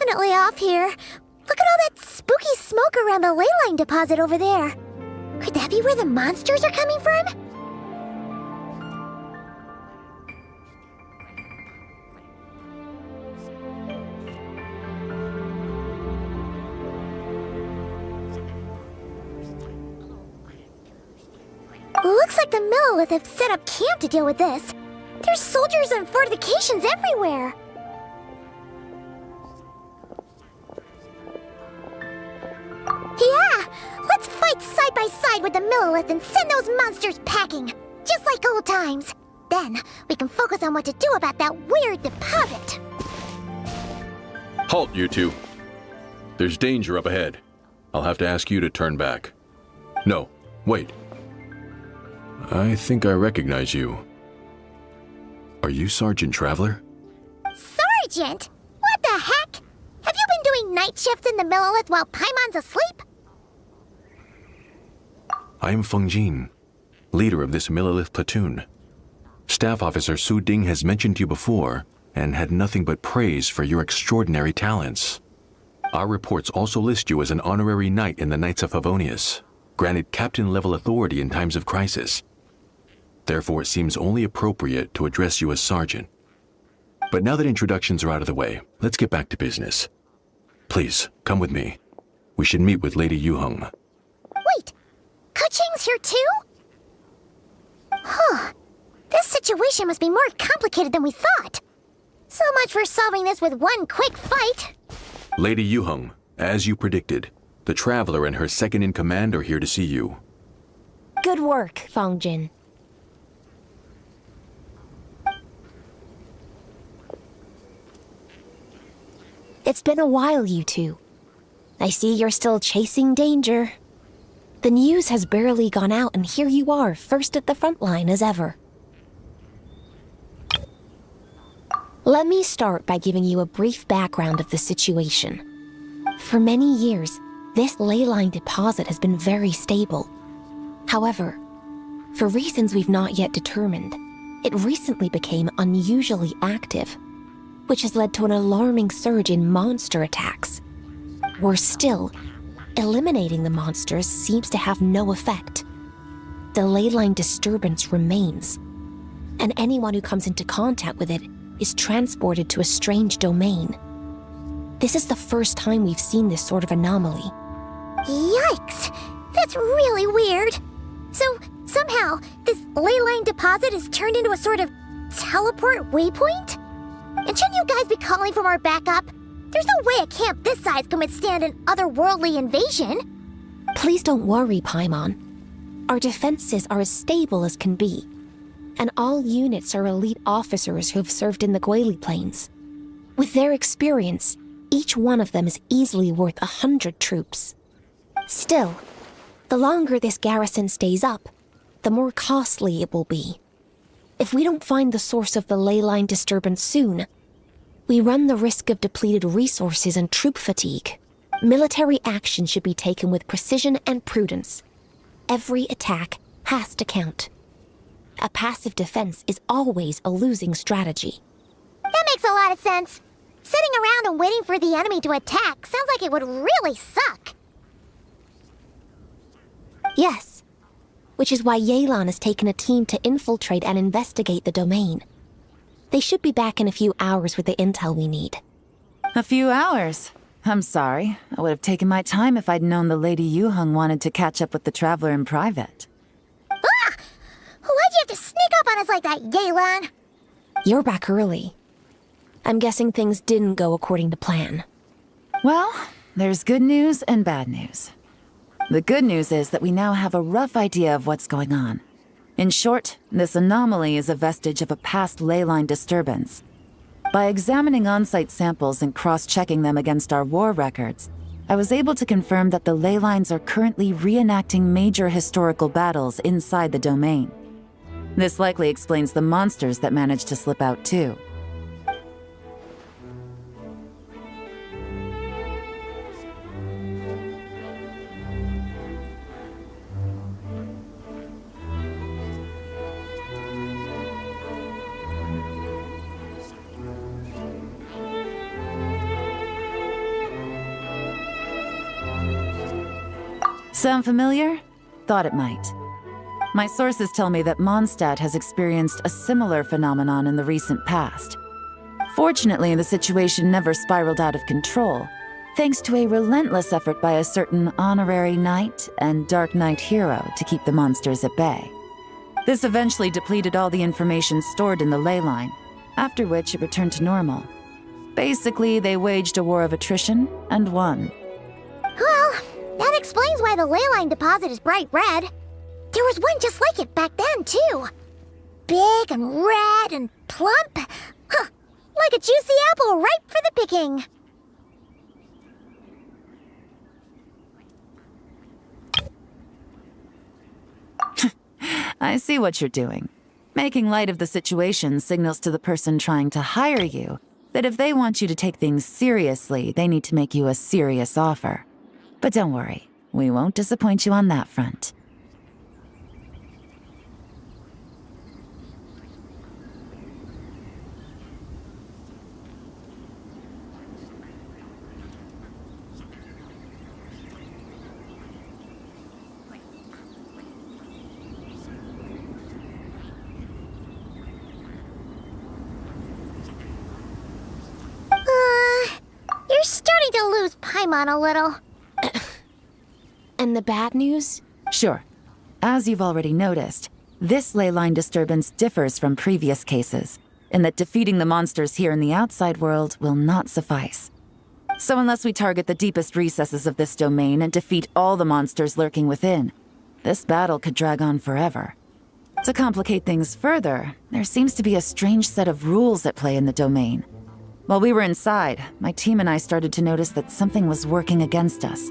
definitely off here. Look at all that spooky smoke around the ley line deposit over there. Could that be where the monsters are coming from? Looks like the Millilith have set up camp to deal with this. There's soldiers and fortifications everywhere. Yeah! Let's fight side by side with the Millilith and send those monsters packing! Just like old times. Then, we can focus on what to do about that weird deposit. Halt, you two. There's danger up ahead. I'll have to ask you to turn back. No, wait. I think I recognize you. Are you Sergeant Traveler? Sergeant? What the heck? Have you been doing night shifts in the Millilith while Paimon's asleep? I'm Fontaine, leader of this Millilith platoon. Staff Officer Su Ding has mentioned you before and had nothing but praise for your extraordinary talents. Our reports also list you as an honorary knight in the Knights of Favonius, granted captain-level authority in times of crisis. Therefore, it seems only appropriate to address you as Sergeant. But now that introductions are out of the way, let's get back to business. Please, come with me. We should meet with Lady Yuheng. Wait! Kuching's here too? Huh. This situation must be more complicated than we thought. So much for solving this with one quick fight. Lady Yuheng, as you predicted, the Traveler and her second-in-command are here to see you. Good work, Fontaine. It's been a while, you two. I see you're still chasing danger. The news has barely gone out, and here you are, first at the front line as ever. Let me start by giving you a brief background of the situation. For many years, this ley line deposit has been very stable. However, for reasons we've not yet determined, it recently became unusually active, which has led to an alarming surge in monster attacks. Worse still, eliminating the monsters seems to have no effect. The ley line disturbance remains, and anyone who comes into contact with it is transported to a strange domain. This is the first time we've seen this sort of anomaly. Yikes! That's really weird. So, somehow, this ley line deposit is turned into a sort of teleport waypoint? And shouldn't you guys be calling for more backup? There's no way a camp this size can withstand an otherworldly invasion. Please don't worry, Paimon. Our defenses are as stable as can be, and all units are elite officers who have served in the Guili Plains. With their experience, each one of them is easily worth 100 troops. Still, the longer this garrison stays up, the more costly it will be. If we don't find the source of the ley line disturbance soon, we run the risk of depleted resources and troop fatigue. Military action should be taken with precision and prudence. Every attack has to count. A passive defense is always a losing strategy. That makes a lot of sense. Sitting around and waiting for the enemy to attack sounds like it would really suck. Yes, which is why Yelan has taken a team to infiltrate and investigate the domain. They should be back in a few hours with the intel we need. A few hours? I'm sorry. I would have taken my time if I'd known the Lady Yuheng wanted to catch up with the Traveler in private. Ah! Why'd you have to sneak up on us like that, Yelan? You're back early. I'm guessing things didn't go according to plan. Well, there's good news and bad news. The good news is that we now have a rough idea of what's going on. In short, this anomaly is a vestige of a past ley line disturbance. By examining on-site samples and cross-checking them against our war records, I was able to confirm that the ley lines are currently reenacting major historical battles inside the domain. This likely explains the monsters that managed to slip out too. Sound familiar? Thought it might. My sources tell me that Mondstadt has experienced a similar phenomenon in the recent past. Fortunately, the situation never spiraled out of control, thanks to a relentless effort by a certain honorary knight and Dark Knight hero to keep the monsters at bay. This eventually depleted all the information stored in the ley line, after which it returned to normal. Basically, they waged a war of attrition and won. Well, that explains why the ley line deposit is bright red. There was one just like it back then, too. Big and red and plump. Huh, like a juicy apple ripe for the picking. I see what you're doing. Making light of the situation signals to the person trying to hire you that if they want you to take things seriously, they need to make you a serious offer. But don't worry, we won't disappoint you on that front. You're starting to lose Paimon a little. And the bad news? Sure. As you've already noticed, this ley line disturbance differs from previous cases, in that defeating the monsters here in the outside world will not suffice. So unless we target the deepest recesses of this domain and defeat all the monsters lurking within, this battle could drag on forever. To complicate things further, there seems to be a strange set of rules at play in the domain. While we were inside, my team and I started to notice that something was working against us,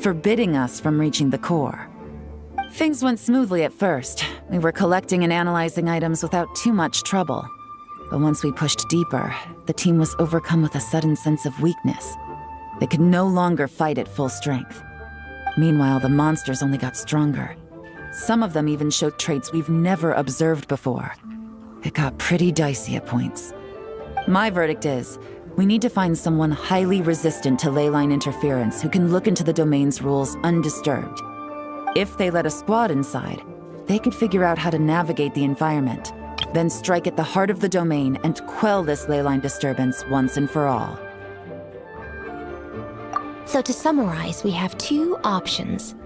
forbidding us from reaching the core. Things went smoothly at first. We were collecting and analyzing items without too much trouble. But once we pushed deeper, the team was overcome with a sudden sense of weakness. They could no longer fight at full strength. Meanwhile, the monsters only got stronger. Some of them even showed traits we've never observed before. It got pretty dicey at points. My verdict is, we need to find someone highly resistant to ley line interference who can look into the domain's rules undisturbed. If they let a squad inside, they could figure out how to navigate the environment, then strike at the heart of the domain and quell this ley line disturbance once and for all. So to summarize, we have two options.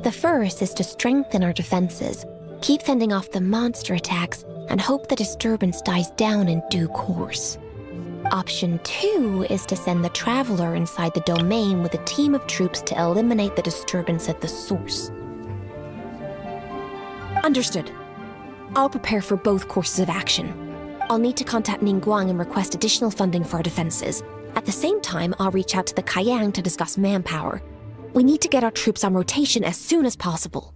The first is to strengthen our defenses, keep fending off the monster attacks, and hope the disturbance dies down in due course. Option 2 is to send the Traveler inside the domain with a team of troops to eliminate the disturbance at the source. Understood. I'll prepare for both courses of action. I'll need to contact Ningguang and request additional funding for our defenses. At the same time, I'll reach out to the Kayang to discuss manpower. We need to get our troops on rotation as soon as possible.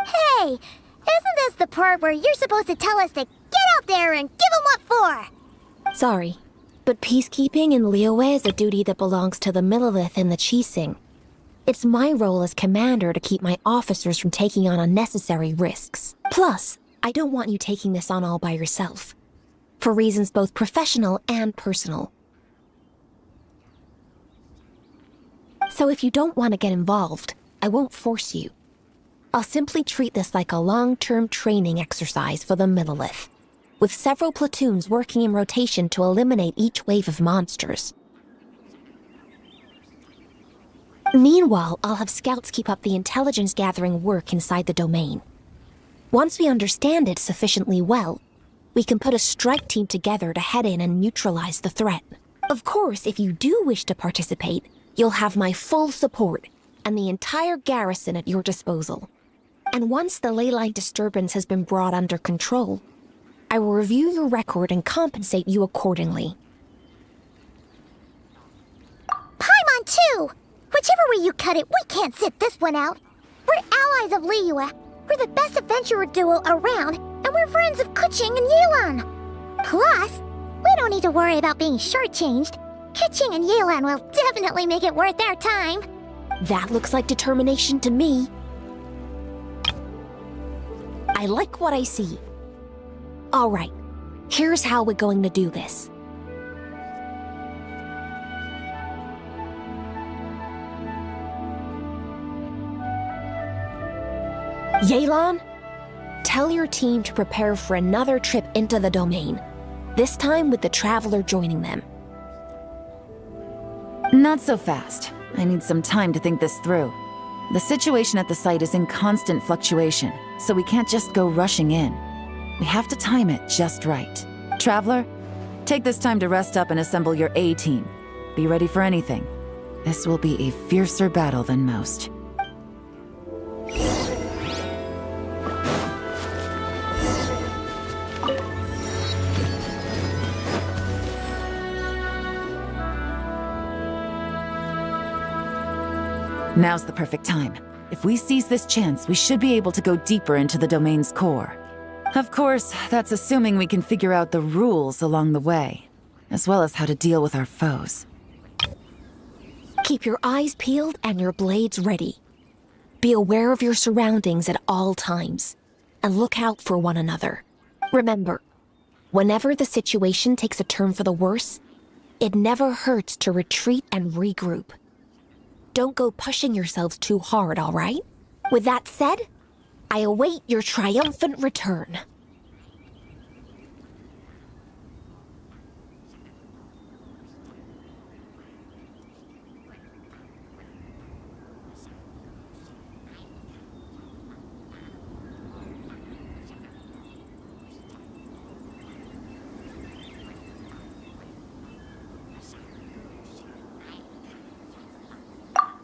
Hey, isn't this the part where you're supposed to tell us to get out there and give them what for? Sorry, but peacekeeping in Liyue is a duty that belongs to the Millelith and the Qixing. It's my role as commander to keep my officers from taking on unnecessary risks. Plus, I don't want you taking this on all by yourself. For reasons both professional and personal. So if you don't want to get involved, I won't force you. I'll simply treat this like a long-term training exercise for the Millelith, with several platoons working in rotation to eliminate each wave of monsters. Meanwhile, I'll have scouts keep up the intelligence-gathering work inside the domain. Once we understand it sufficiently well, we can put a strike team together to head in and neutralize the threat. Of course, if you do wish to participate, you'll have my full support and the entire garrison at your disposal. And once the ley line disturbance has been brought under control, I will review your record and compensate you accordingly. Paimon too! Whichever way you cut it, we can't sit this one out. We're allies of Liyue. We're the best adventurer duo around, and we're friends of Keqing and Yelan. Plus, we don't need to worry about being shortchanged. Keqing and Yelan will definitely make it worth their time. That looks like determination to me. I like what I see. All right, here's how we're going to do this. Yelan, tell your team to prepare for another trip into the domain, this time with the Traveler joining them. Not so fast. I need some time to think this through. The situation at the site is in constant fluctuation, so we can't just go rushing in. We have to time it just right. Traveler, take this time to rest up and assemble your A-team. Be ready for anything. This will be a fiercer battle than most. Now's the perfect time. If we seize this chance, we should be able to go deeper into the domain's core. Of course, that's assuming we can figure out the rules along the way, as well as how to deal with our foes. Keep your eyes peeled and your blades ready. Be aware of your surroundings at all times, and look out for one another. Remember, whenever the situation takes a turn for the worse, it never hurts to retreat and regroup. Don't go pushing yourselves too hard, all right? With that said, I await your triumphant return.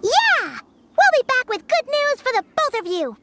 Yeah! We'll be back with good news for the both of you!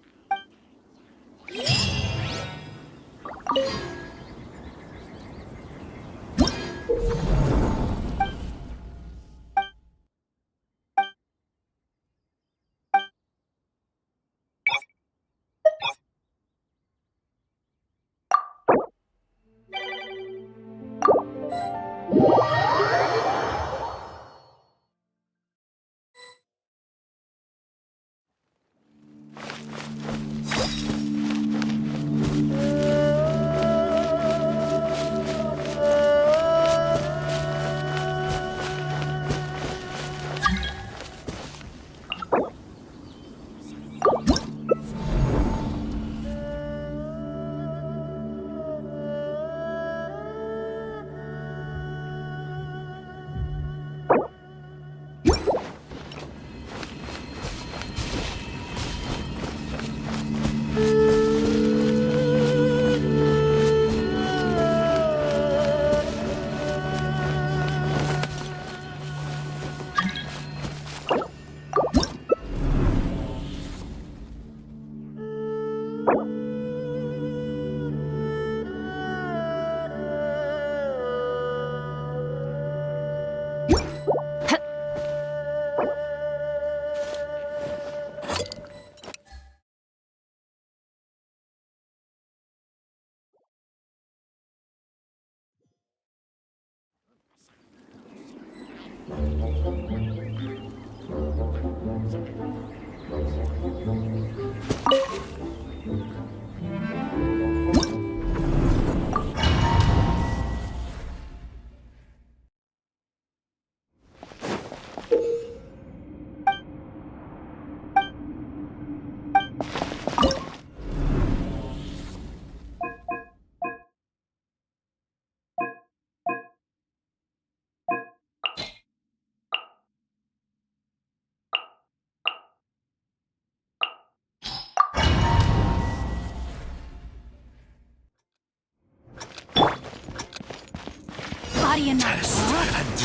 Test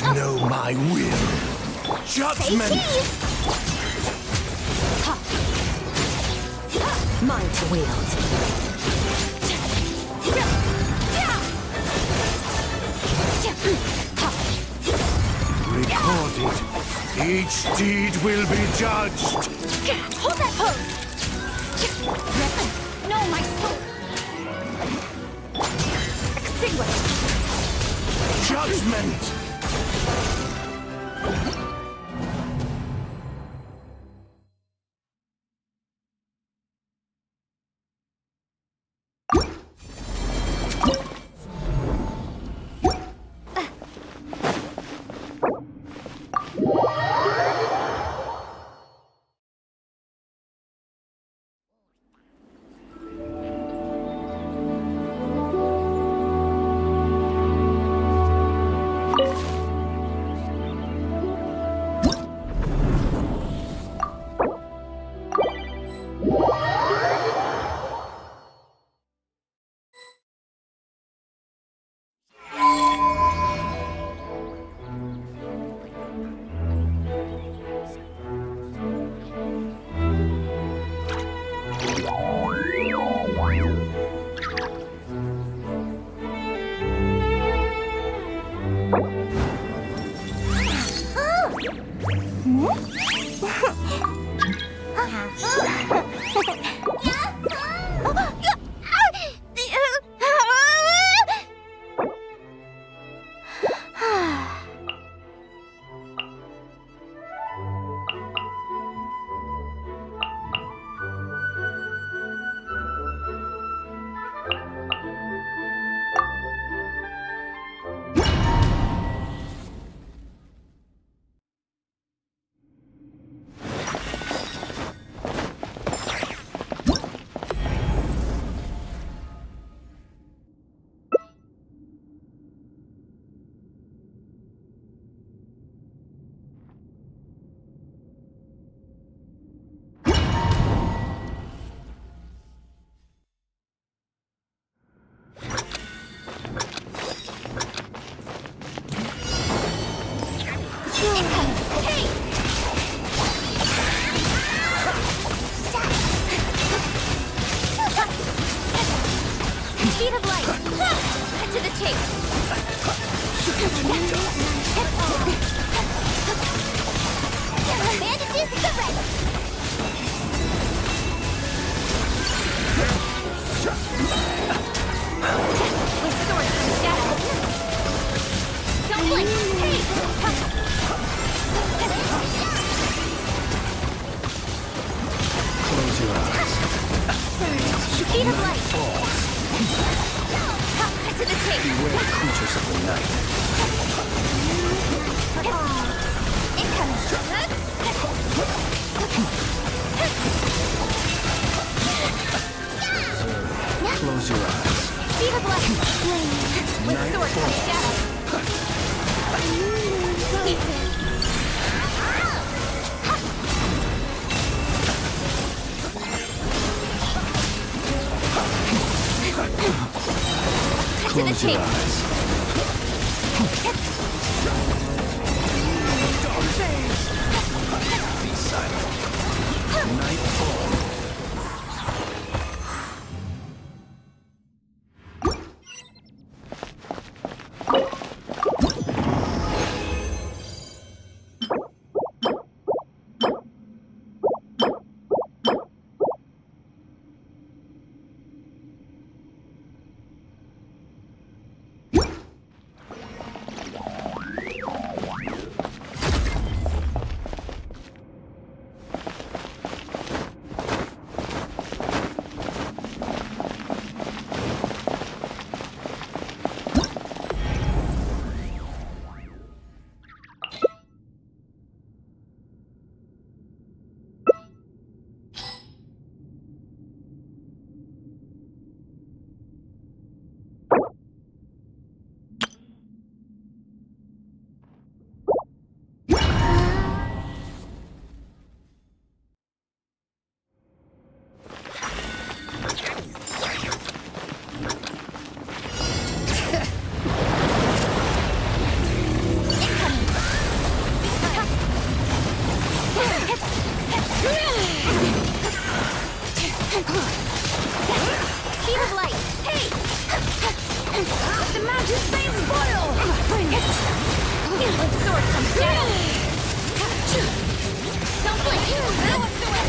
and know my will. Judgment! Mine to wield. Recorded. Each deed will be judged. Hold that pose! No, my soul! Extinguish! Judgment! Speed of light! Cut to the chase! Bandages to the ready! With sword and shadow! Don't blink! Hey! Close your eyes. Speed of light! Cut to the chase! Beware creatures of the night. Incoming! Close your eyes. Speed of light! With sword and shadow! To the Close your chase! eyes. Be silent. Nightfall. Speed of light! Hey! The mountain's made spoil! Bring it! With sword comes shadow! Don't blink! Throw us away!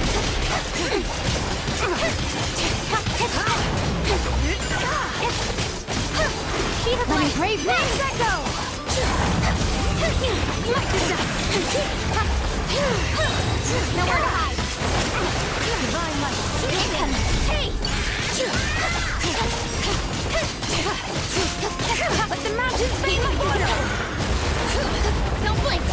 Speed of light! Brave wings echo! Like the dust! Nowhere to hide! Divine light! Hey! But the mountains made my border! Don't blink!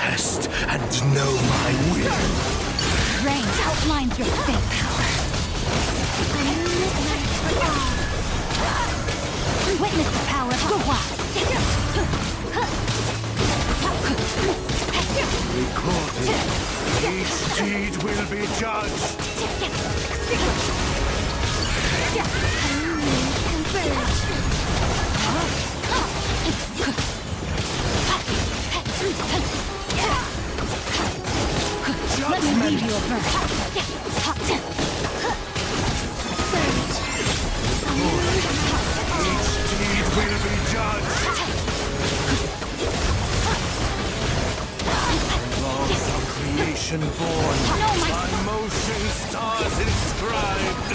Test and know my will. Rain outlines your fate. Witness the power of the wild. Recorded. Each deed will be judged. Let me leave you a verse. Each deed will be judged. Laws of creation born, by motion stars inscribed.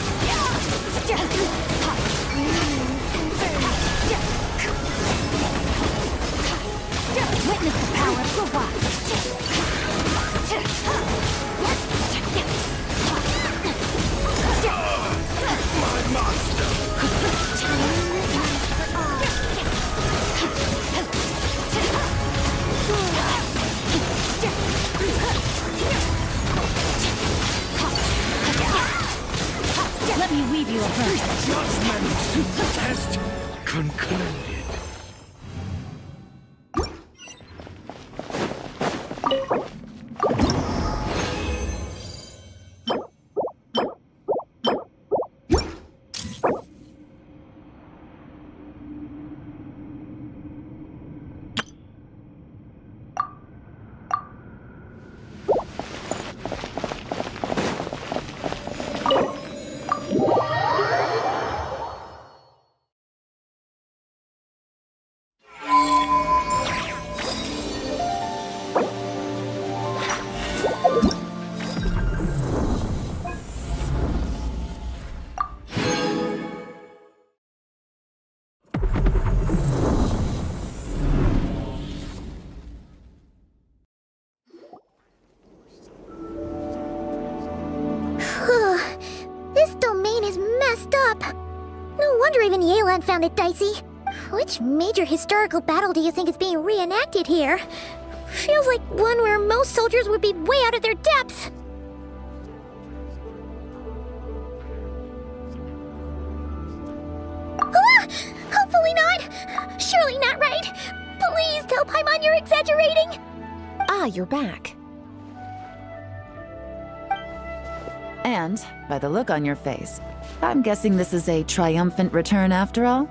Witness the power of the wild. My master. Let me weave you a verse. Judgment. Test concluded. This domain is messed up. No wonder even Yelan found it dicey. Which major historical battle do you think is being reenacted here? Feels like one where most soldiers would be way out of their depths. Ah! Hopefully not. Surely not right. Please tell Paimon you're exaggerating. Ah, you're back. And, by the look on your face, I'm guessing this is a triumphant return after all?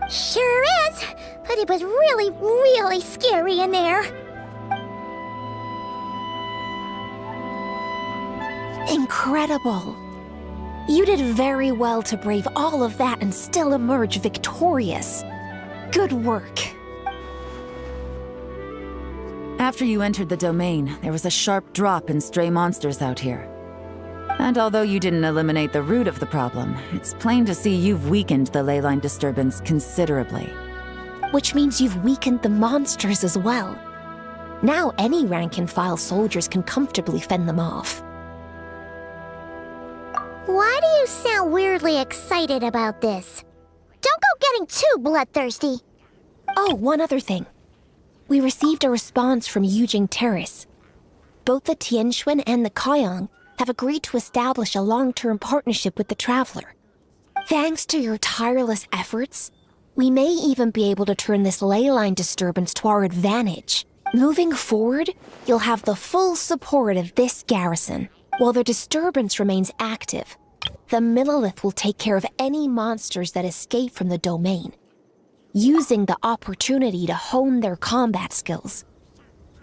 Sure is, but it was really, really scary in there. Incredible. You did very well to brave all of that and still emerge victorious. Good work. After you entered the domain, there was a sharp drop in stray monsters out here. And although you didn't eliminate the root of the problem, it's plain to see you've weakened the leyline disturbance considerably. Which means you've weakened the monsters as well. Now any rank-and-file soldiers can comfortably fend them off. Why do you sound weirdly excited about this? Don't go getting too bloodthirsty. Oh, one other thing. We received a response from Yujing Terrace. Both the Tianxuan and the Kaiyang have agreed to establish a long-term partnership with the Traveler. Thanks to your tireless efforts, we may even be able to turn this leyline disturbance to our advantage. Moving forward, you'll have the full support of this garrison. While the disturbance remains active, the Millilith will take care of any monsters that escape from the domain, using the opportunity to hone their combat skills.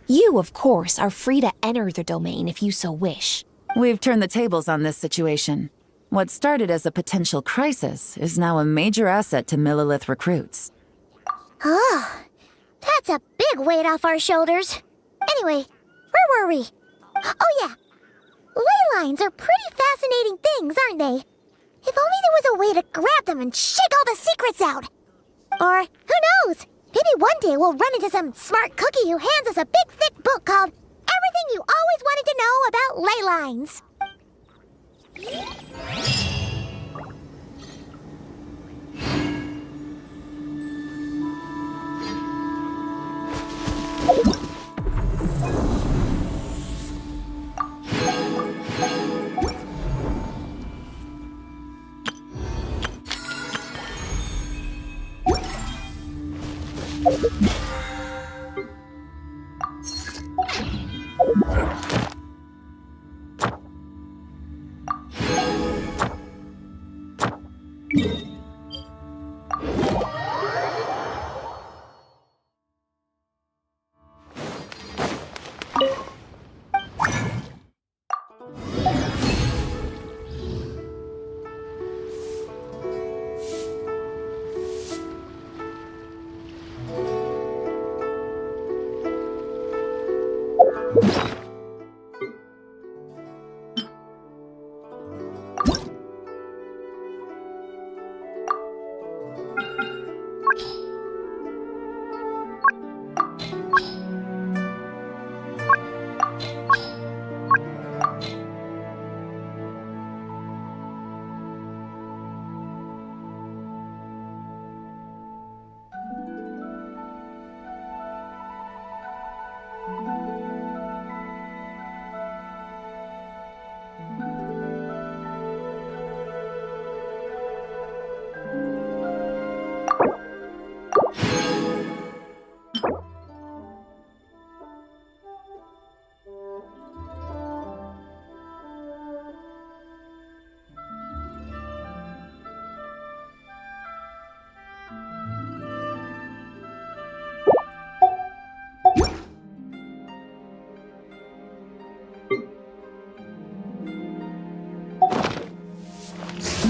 You, of course, are free to enter the domain if you so wish. We've turned the tables on this situation. What started as a potential crisis is now a major asset to Millilith recruits. Oh, that's a big weight off our shoulders. Anyway, where were we? Oh yeah, ley lines are pretty fascinating things, aren't they? If only there was a way to grab them and shake all the secrets out. Or, who knows, maybe one day we'll run into some smart cookie who hands us a big thick book called Everything You Always Wanted to Know About Ley Lines.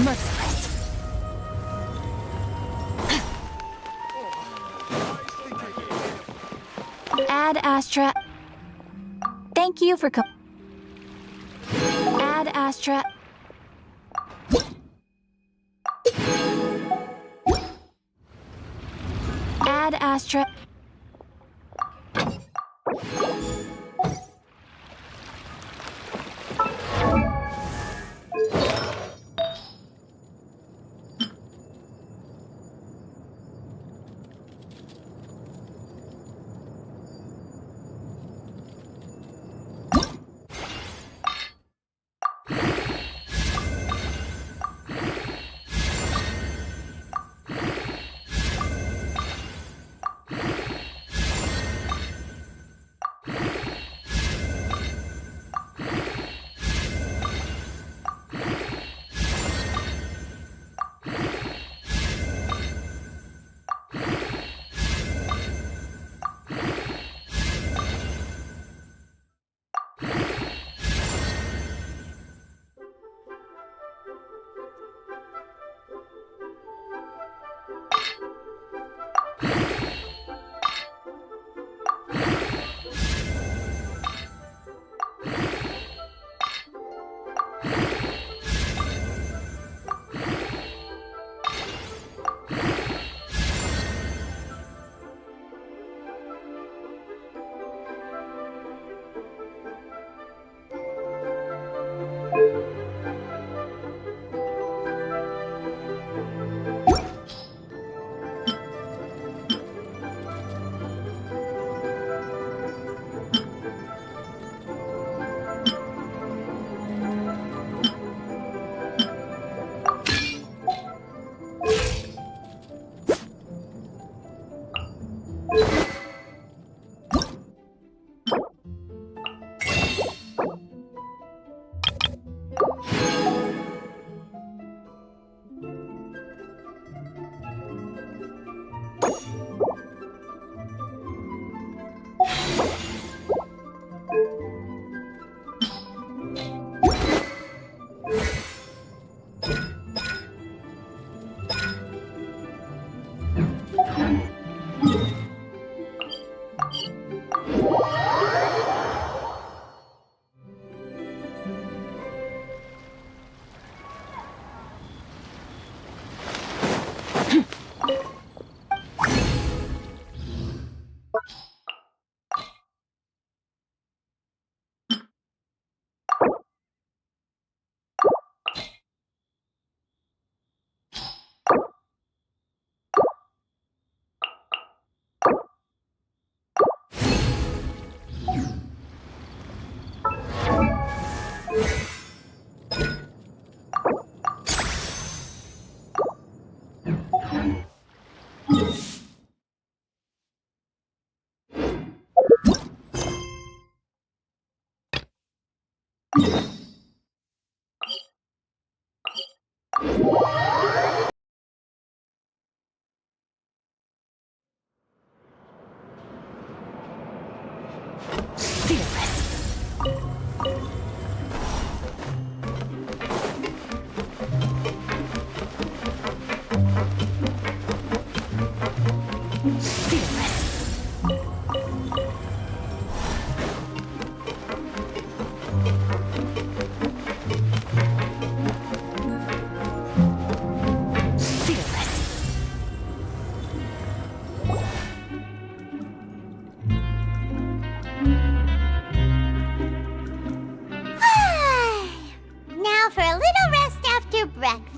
Merciless. Ad Astra. Thank you for Ad Astra. Ad Astra.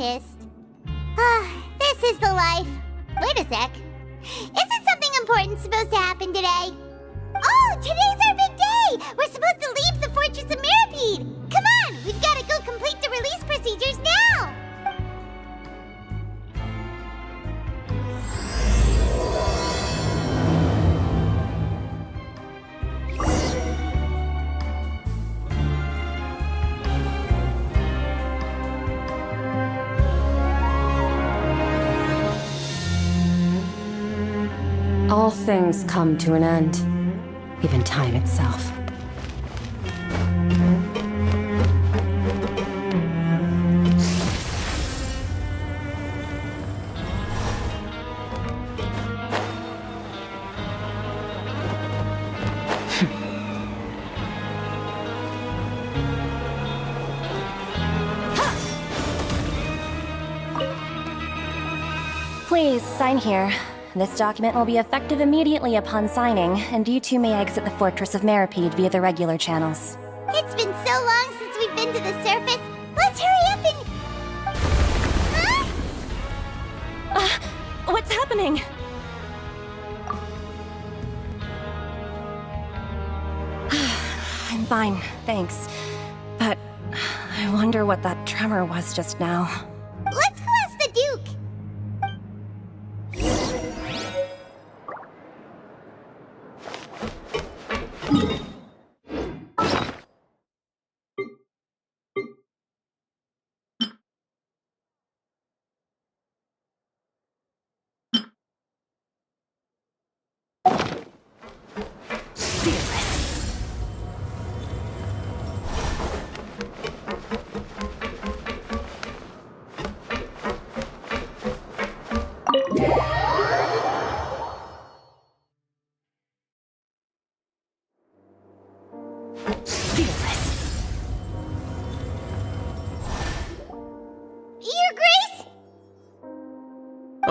breakfast. This is the life. Wait a sec. Isn't something important supposed to happen today? Oh, today's our big day! We're supposed to leave the Fortress of Mirapede! Come on, we've got to go complete the release procedures now! All things come to an end, even time itself. Please, sign here. This document will be effective immediately upon signing, and you two may exit the Fortress of Mirapede via the regular channels. It's been so long since we've been to the surface. Let's hurry up and... Huh? What's happening? I'm fine, thanks. But I wonder what that tremor was just now. Let's go ask the Duke.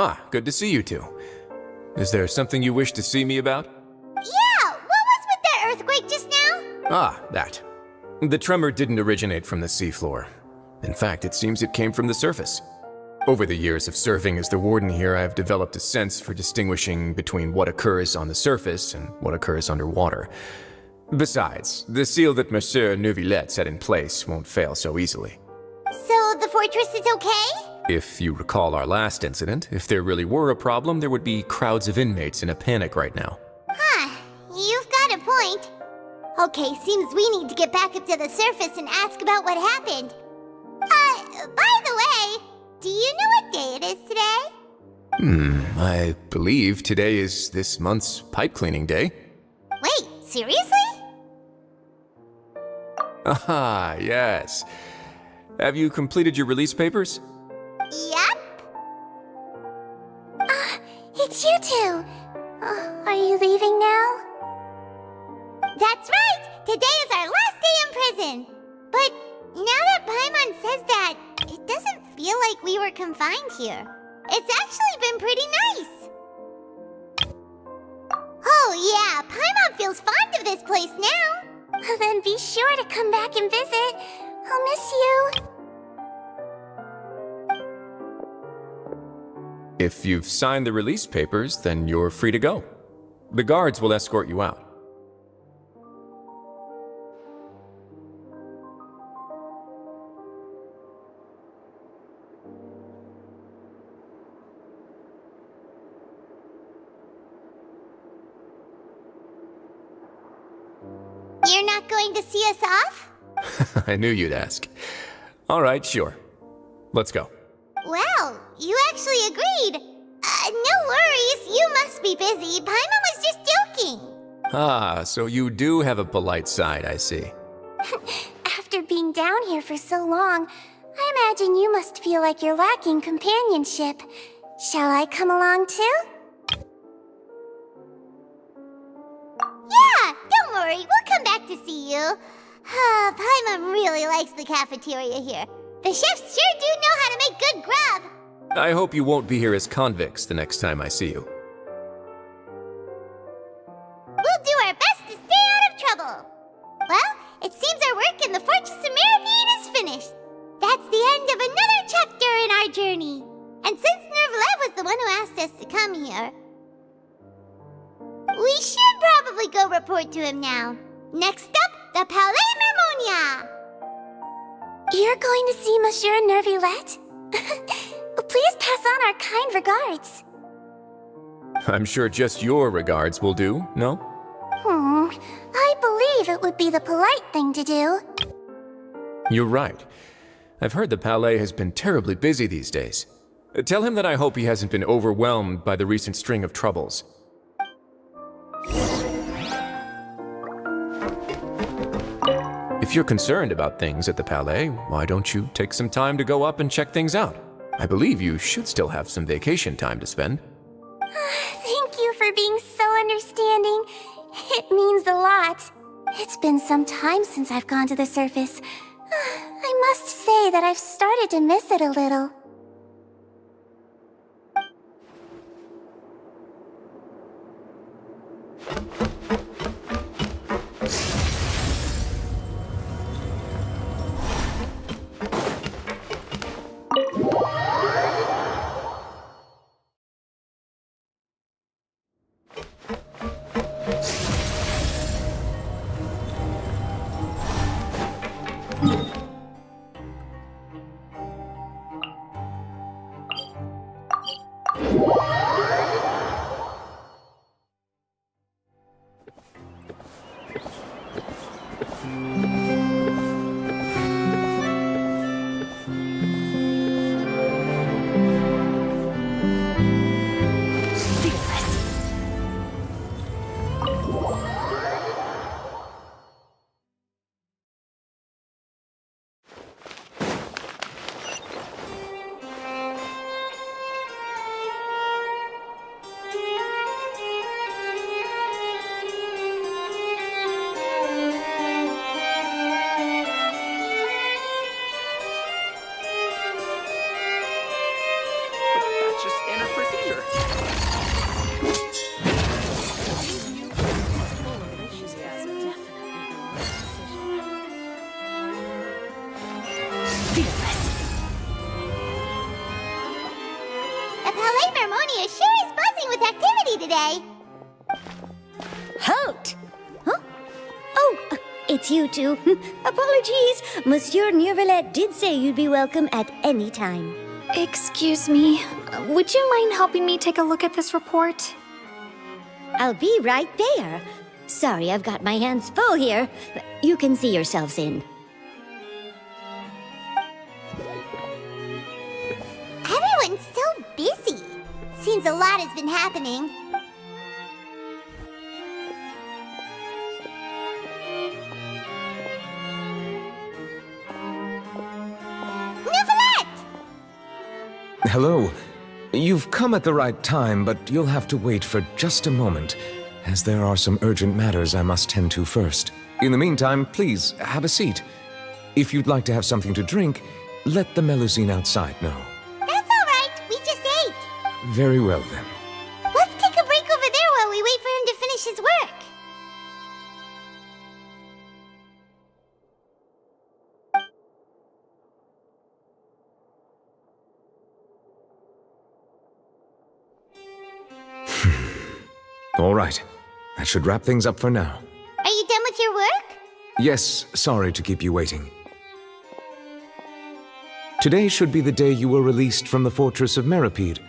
Ah, good to see you two. Is there something you wish to see me about? Yeah, what was with that earthquake just now? Ah, that. The tremor didn't originate from the seafloor. In fact, it seems it came from the surface. Over the years of serving as the warden here, I have developed a sense for distinguishing between what occurs on the surface and what occurs underwater. Besides, the seal that Monsieur Neuvillette set in place won't fail so easily. So the fortress is okay? If you recall our last incident, if there really were a problem, there would be crowds of inmates in a panic right now. Huh, you've got a point. Okay, seems we need to get back up to the surface and ask about what happened. By the way, do you know what day it is today? I believe today is this month's pipe cleaning day. Wait, seriously? Aha, yes. Have you completed your release papers? Yep. It's you two! Are you leaving now? That's right! Today is our last day in prison! But now that Paimon says that, it doesn't feel like we were confined here. It's actually been pretty nice. Oh yeah, Paimon feels fond of this place now. Then be sure to come back and visit. I'll miss you. If you've signed the release papers, then you're free to go. The guards will escort you out. You're not going to see us off? I knew you'd ask. All right, sure. Let's go. Well, you actually agreed. No worries, you must be busy. Paimon was just joking. Ah, so you do have a polite side, I see. After being down here for so long, I imagine you must feel like you're lacking companionship. Shall I come along too? Yeah, don't worry, we'll come back to see you. Paimon really likes the cafeteria here. The chefs sure do know how to make good grub. I hope you won't be here as convicts the next time I see you. We'll do our best to stay out of trouble. Well, it seems our work in the Fortress of Mirapede is finished. That's the end of another chapter in our go report to him now. Next up, the Palais Mermonia! You're going to see Monsieur Nervillette? Please pass on our kind regards. I'm sure just your regards will do, no? I believe it would be the polite thing to do. You're right. I've heard the Palais has been terribly busy these days. Tell him that I hope he hasn't been overwhelmed by the recent string of troubles. If you're concerned about things at the Palais, why don't you take some time to go up and check things out? I believe you should still have some vacation time to spend. Thank you for being so understanding. It means a lot. It's been some time since I've gone to the surface. I must say that I've started to miss it a little. The Palais Mermonia sure is buzzing with activity today. Halt! Huh? Oh, it's you two. Apologies. Monsieur Nervillette did say you'd be welcome at any time. Excuse me. Would you mind helping me take a look at this report? I'll be right there. Sorry, I've got my hands full here. You can see yourselves in. Everyone's so busy. Seems a lot has been happening. Hello. You've come at the right time, but you'll have to wait for just a moment, as there are some urgent matters I must tend to first. In the meantime, please, have a seat. If you'd like to have something to drink, let the Melusine outside know. That's all right. We just ate. Very well, then. Let's take a break over there while we wait for him to finish his work. All right. That should wrap things up for now. Are you done with your work? Yes, sorry to keep you waiting. Today should be the day you were released from the Fortress of Meripede,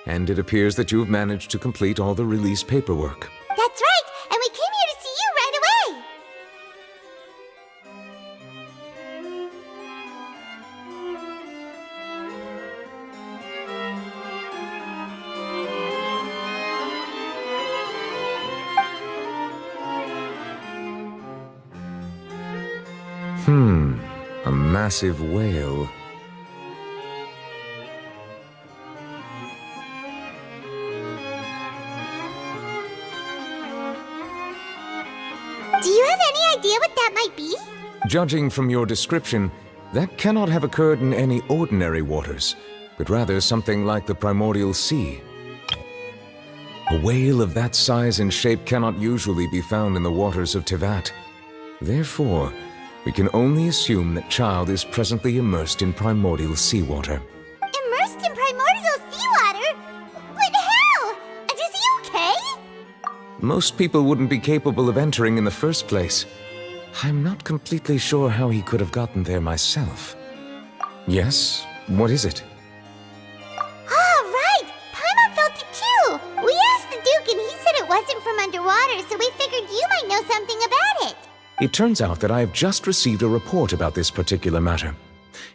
and it appears that you have managed to complete all the release paperwork. That's right, and we came here to see you right away. A massive whale. Do you have any idea what that might be? Judging from your description, that cannot have occurred in any ordinary waters, but rather something like the primordial sea. A whale of that size and shape cannot usually be found in the waters of Tevat. Therefore, we can only assume that Child is presently immersed in primordial seawater. Immersed in primordial seawater? But how? Is he okay? Most people wouldn't be capable of entering in the first place. I'm not completely sure how he could have gotten there myself. Yes? What is it? Ah, right! Paimon felt it too! We asked the Duke and he said it wasn't from underwater, so we figured you might know something about it. It turns out that I have just received a report about this particular matter.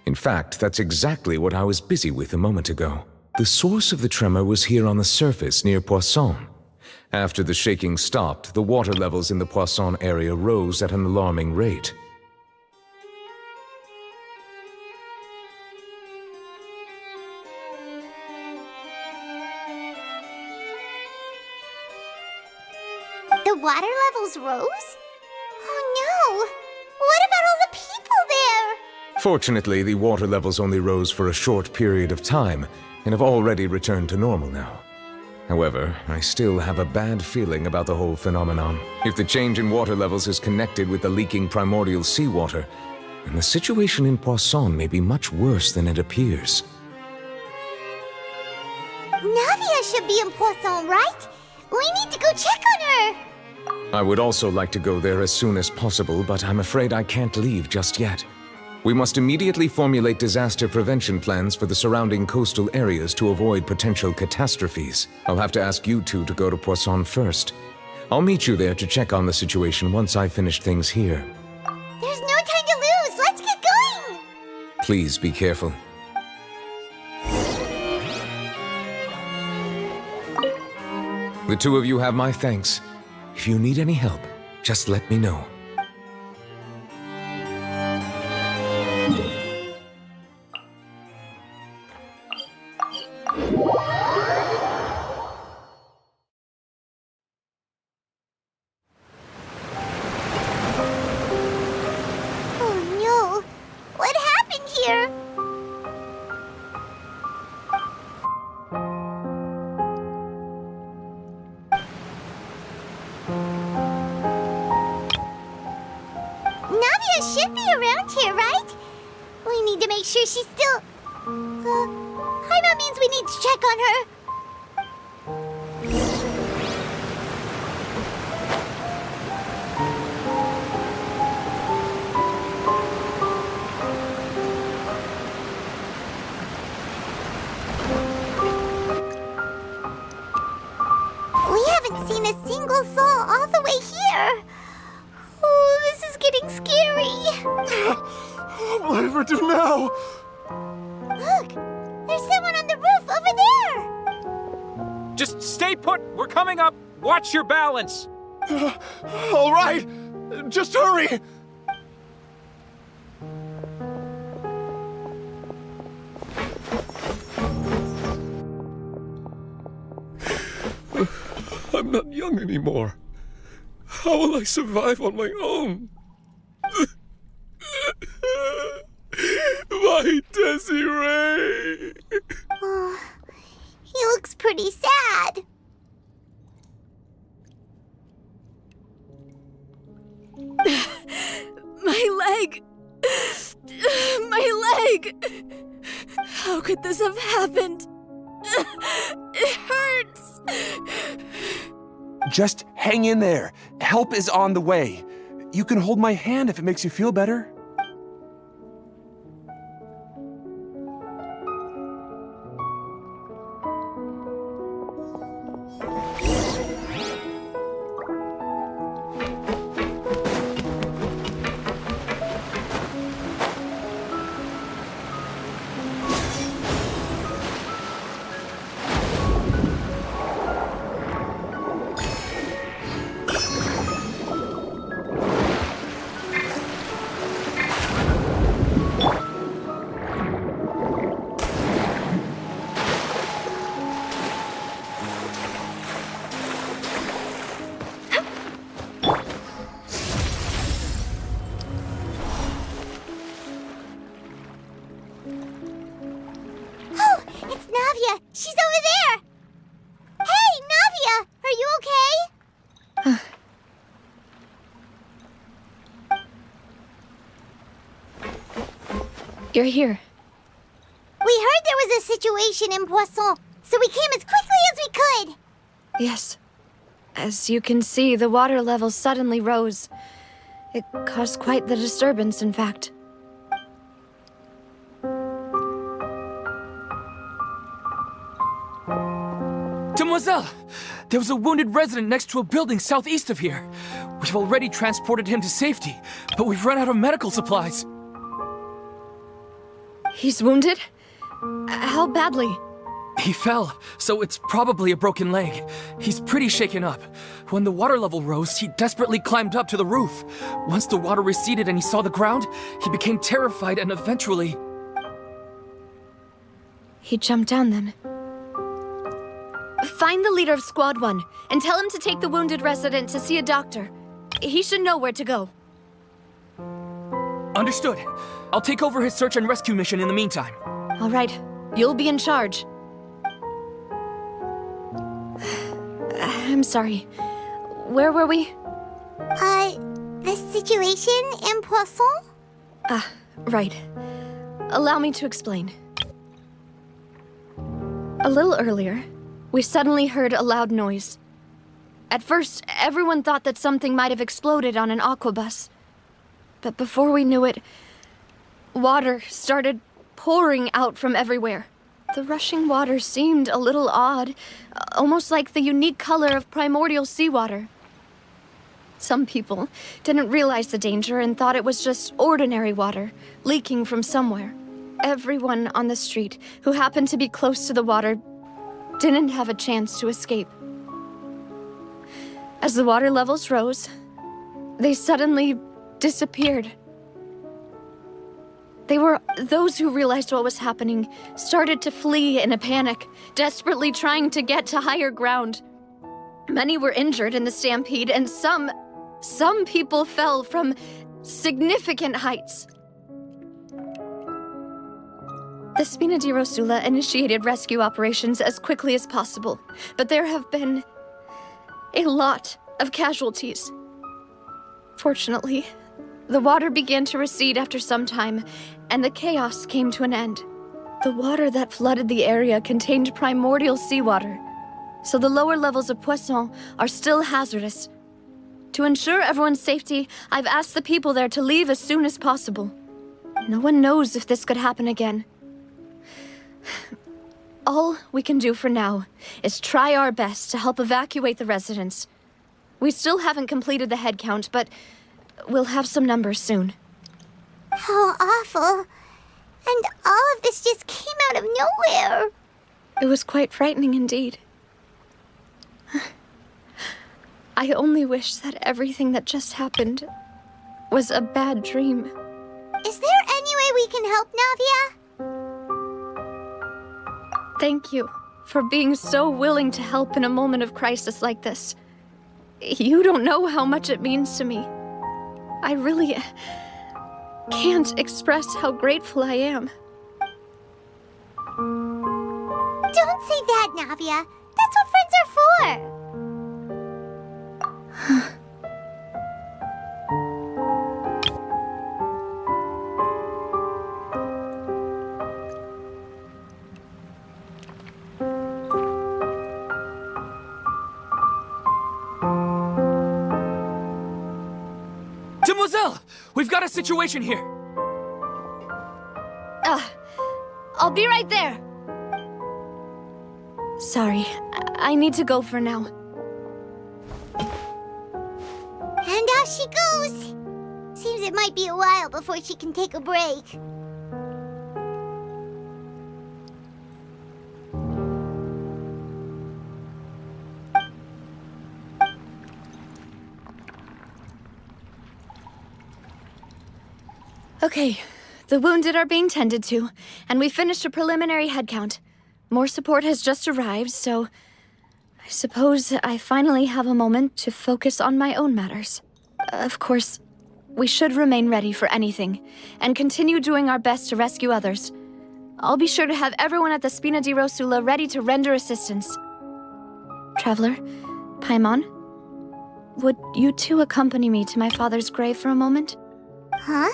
In fact, that's exactly what I was busy with a moment ago. The source of the tremor was here on the surface near Poisson. After the shaking stopped, the water levels in the Poisson area rose at an alarming rate. The water levels rose? Oh no! What about all the people there? Fortunately, the water levels only rose for a short period of time, and have already returned to normal now. However, I still have a bad feeling about the whole phenomenon. If the change in water levels is connected with the leaking primordial seawater, then the situation in Poisson may be much worse than it appears. Navia should be in Poisson, right? We need to go check on her! I would also like to go there as soon as possible, but I'm afraid I can't leave just yet. We must immediately formulate disaster prevention plans for the surrounding coastal areas to avoid potential catastrophes. I'll have to ask you two to go to Poisson first. I'll meet you there to check on the situation once I've finished things here. There's no time to lose! Let's get going! Please be careful. The two of you have my thanks. If you need any help, just let me know. Oh no! What happened here? Navia should be around here, right? We need to make sure she's still... Paimon means we need to check on her. We haven't seen a single soul all the way here. Oh, this is getting scary. What will I ever do now? Look, there's someone on the roof over there. Just stay put! We're coming up! Watch your balance! All right, just hurry! I'm not young anymore. How will I survive on my own? My Desiree! Oh, he looks pretty sad. My leg! My leg! How could this have happened? It hurts! Just hang in there. Help is on the way. You can hold my hand if it makes you feel better. She's over there! Hey, Navia! Are you okay? You're here. We heard there was a situation in Poisson, so we came as quickly as we could. Yes. As you can see, the water level suddenly rose. It caused quite the disturbance, in fact. Demoiselle! There was a wounded resident next to a building southeast of here. We've already transported him to safety, but we've run out of medical supplies. He's wounded? How badly? He fell, so it's probably a broken leg. He's pretty shaken up. When the water level rose, he desperately climbed up to the roof. Once the water receded and he saw the ground, he became terrified and eventually... He jumped down then. Find the leader of Squad 1 and tell him to take the wounded resident to see a doctor. He should know where to go. Understood. I'll take over his search and rescue mission in the meantime. All right, you'll be in charge. I'm sorry. Where were we? The situation in Poisson? Ah, right. Allow me to explain. A little earlier, we suddenly heard a loud noise. At first, everyone thought that something might have exploded on an aquabus. But before we knew it, water started pouring out from everywhere. The rushing water seemed a little odd, almost like the unique color of primordial seawater. Some people didn't realize the danger and thought it was just ordinary water, leaking from somewhere. Everyone on the street who happened to be close to the water didn't have a chance to escape. As the water levels rose, they suddenly disappeared. Those who realized what was happening started to flee in a panic, desperately trying to get to higher ground. Many were injured in the stampede, and some people fell from significant heights. The Spina di Rosula initiated rescue operations as quickly as possible, but there have been a lot of casualties. Fortunately, the water began to recede after some time, and the chaos came to an end. The water that flooded the area contained primordial seawater, so the lower levels of Poisson are still hazardous. To ensure everyone's safety, I've asked the people there to leave as soon as possible. No one knows if this could happen again. All we can do for now is try our best to help evacuate the residents. We still haven't completed the head count, but we'll have some numbers soon. How awful. And all of this just came out of nowhere. It was quite frightening indeed. I only wish that everything that just happened was a bad dream. Is there any way we can help, Navia? Thank you for being so willing to help in a moment of crisis like this. You don't know how much it means to me. I really can't express how grateful I am. Don't say that, Navia. That's what friends are for. Demoiselle! We've got a situation here! I'll be right there. Sorry, I need to go for now. And out she goes. Seems it might be a while before she can take a break. Okay, the wounded are being tended to, and we finished a preliminary head count. More support has just arrived, so I suppose I finally have a moment to focus on my own matters. Of course, we should remain ready for anything, and continue doing our best to rescue others. I'll be sure to have everyone at the Spina di Rosula ready to render assistance. Traveler, Paimon, would you two accompany me to my father's grave for a moment? Huh?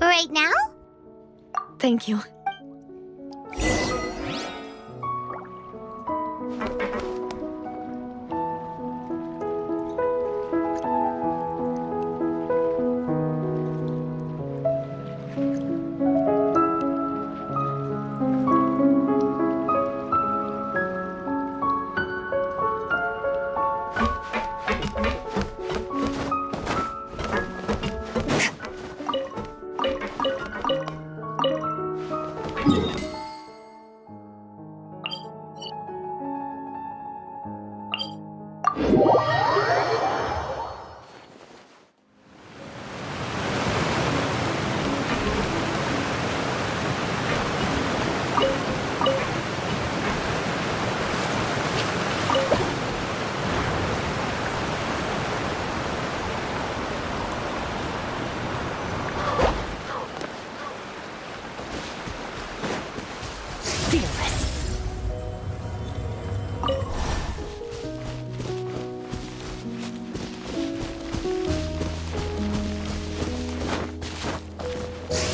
Right now? Thank you.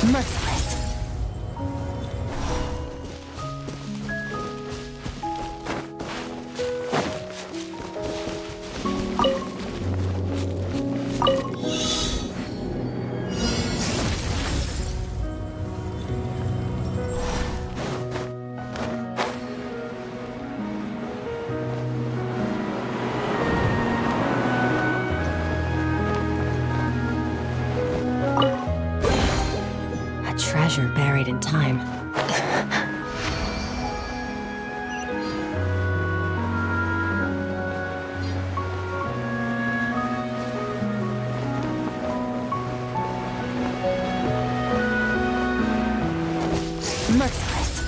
Merciless. A treasure buried in time. Merciless.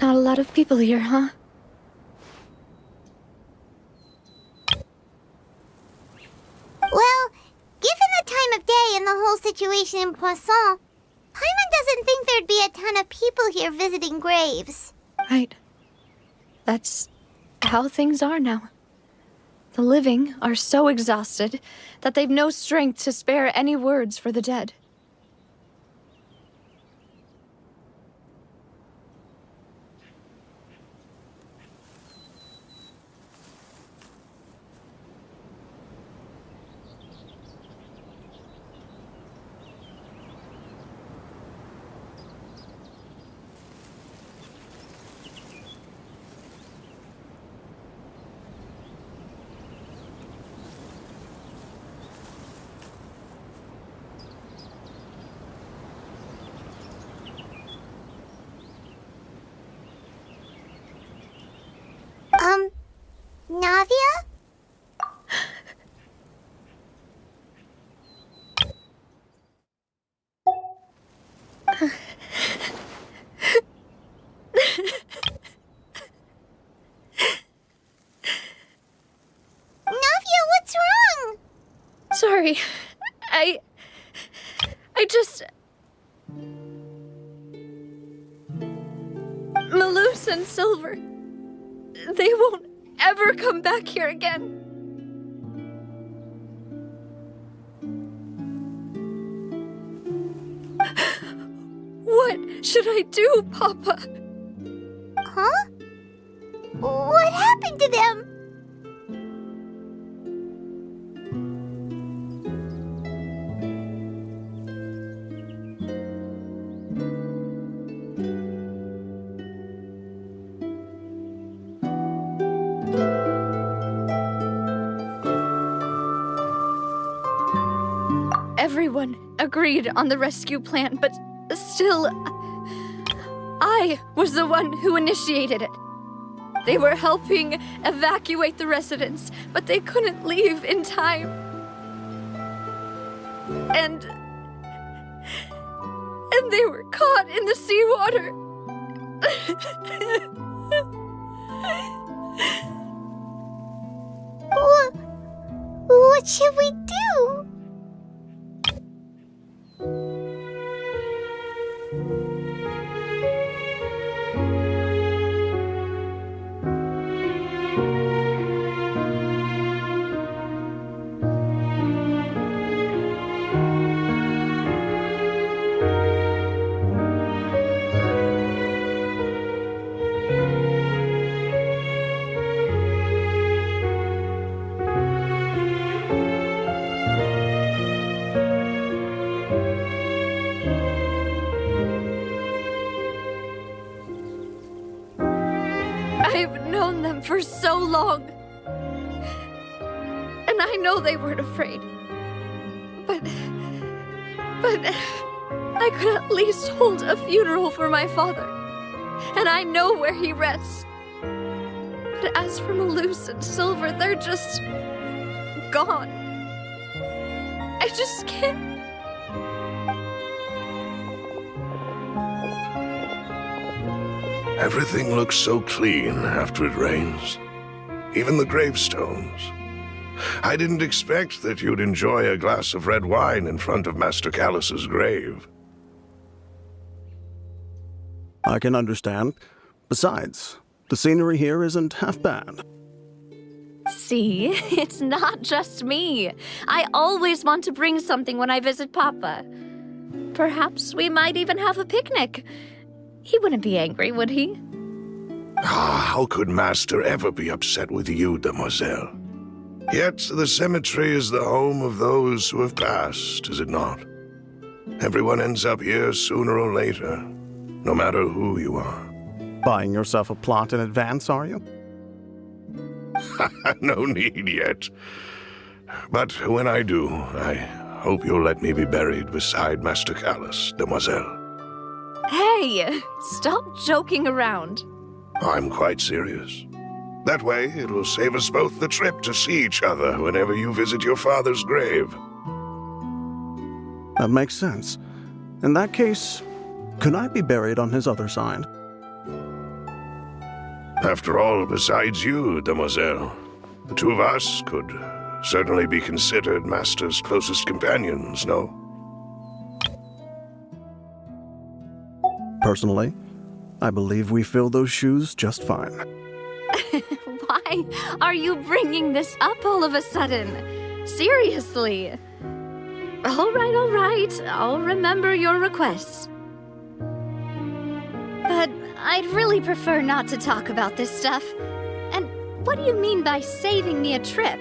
Not a lot of people here, huh? Well, given the time of day and the whole situation in Poisson, Paimon doesn't think there'd be a ton of people here visiting graves. Right. That's how things are now. The living are so exhausted that they've no strength to spare any words for the dead. Navia? Navia, what's wrong? Sorry. I just... Malus and Silver. They won't ever come back here again. What should I do, Papa? Huh? What happened to them? Everyone agreed on the rescue plan, but still, I was the one who initiated it. They were helping evacuate the residents, but they couldn't leave in time. And they were caught in the seawater. What should we do? I've known them for so long. And I know they weren't afraid. But I could at least hold a funeral for my father. And I know where he rests. But as for Malus and Silver, they're just gone. I just can't. Everything looks so clean after it rains. Even the gravestones. I didn't expect that you'd enjoy a glass of red wine in front of Master Callus's grave. I can understand. Besides, the scenery here isn't half bad. See, it's not just me. I always want to bring something when I visit Papa. Perhaps we might even have a picnic. He wouldn't be angry, would he? How could Master ever be upset with you, demoiselle? Yet the cemetery is the home of those who have passed, is it not? Everyone ends up here sooner or later, no matter who you are. Buying yourself a plot in advance, are you? No need yet. But when I do, I hope you'll let me be buried beside Master Callus, demoiselle. Hey, stop joking around. I'm quite serious. That way, it will save us both the trip to see each other whenever you visit your father's grave. That makes sense. In that case, could I be buried on his other side? After all, besides you, demoiselle, the two of us could certainly be considered Master's closest companions, no? Personally, I believe we fill those shoes just fine. Why are you bringing this up all of a sudden? Seriously. All right. I'll remember your requests. But I'd really prefer not to talk about this stuff. And what do you mean by saving me a trip?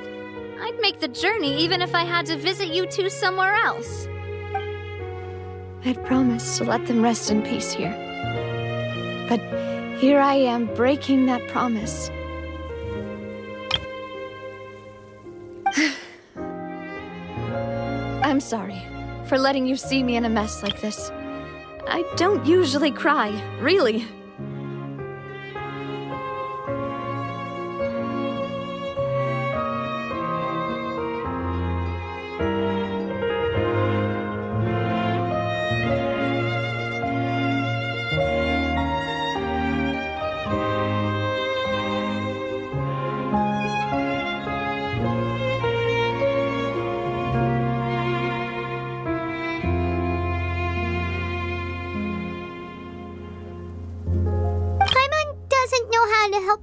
I'd make the journey even if I had to visit you two somewhere else. I'd promised to let them rest in peace here. But here I am breaking that promise. I'm sorry for letting you see me in a mess like this. I don't usually cry, really.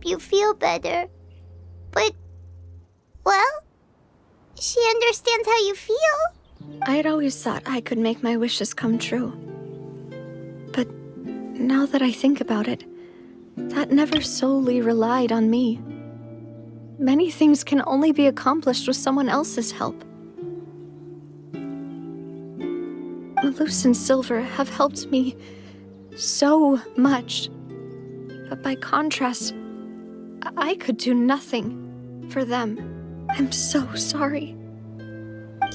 You feel better. But, well, she understands how you feel. I had always thought I could make my wishes come true. But now that I think about it, that never solely relied on me. Many things can only be accomplished with someone else's help. Malus and Silver have helped me so much. But by contrast, I could do nothing for them. I'm so sorry.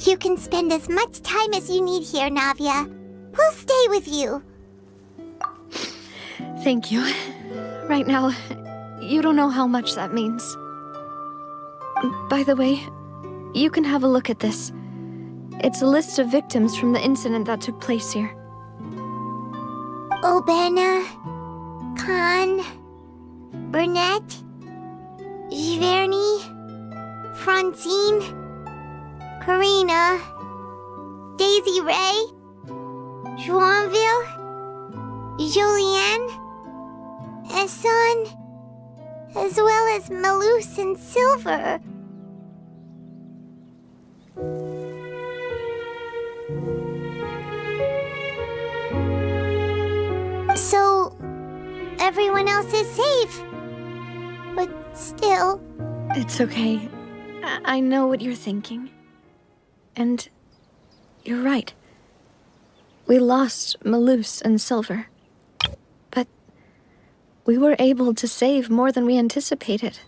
You can spend as much time as you need here, Navia. We'll stay with you. Thank you. Right now, you don't know how much that means. By the way, you can have a look at this. It's a list of victims from the incident that took place here. Obena, Khan, Burnett, Giverny, Francine, Karina, Daisy Ray, Joinville, Julianne, Esson, as well as Malus and Silver. So, everyone else is safe. But still... It's okay. I know what you're thinking. And you're right. We lost Malus and Silver. But we were able to save more than we anticipated.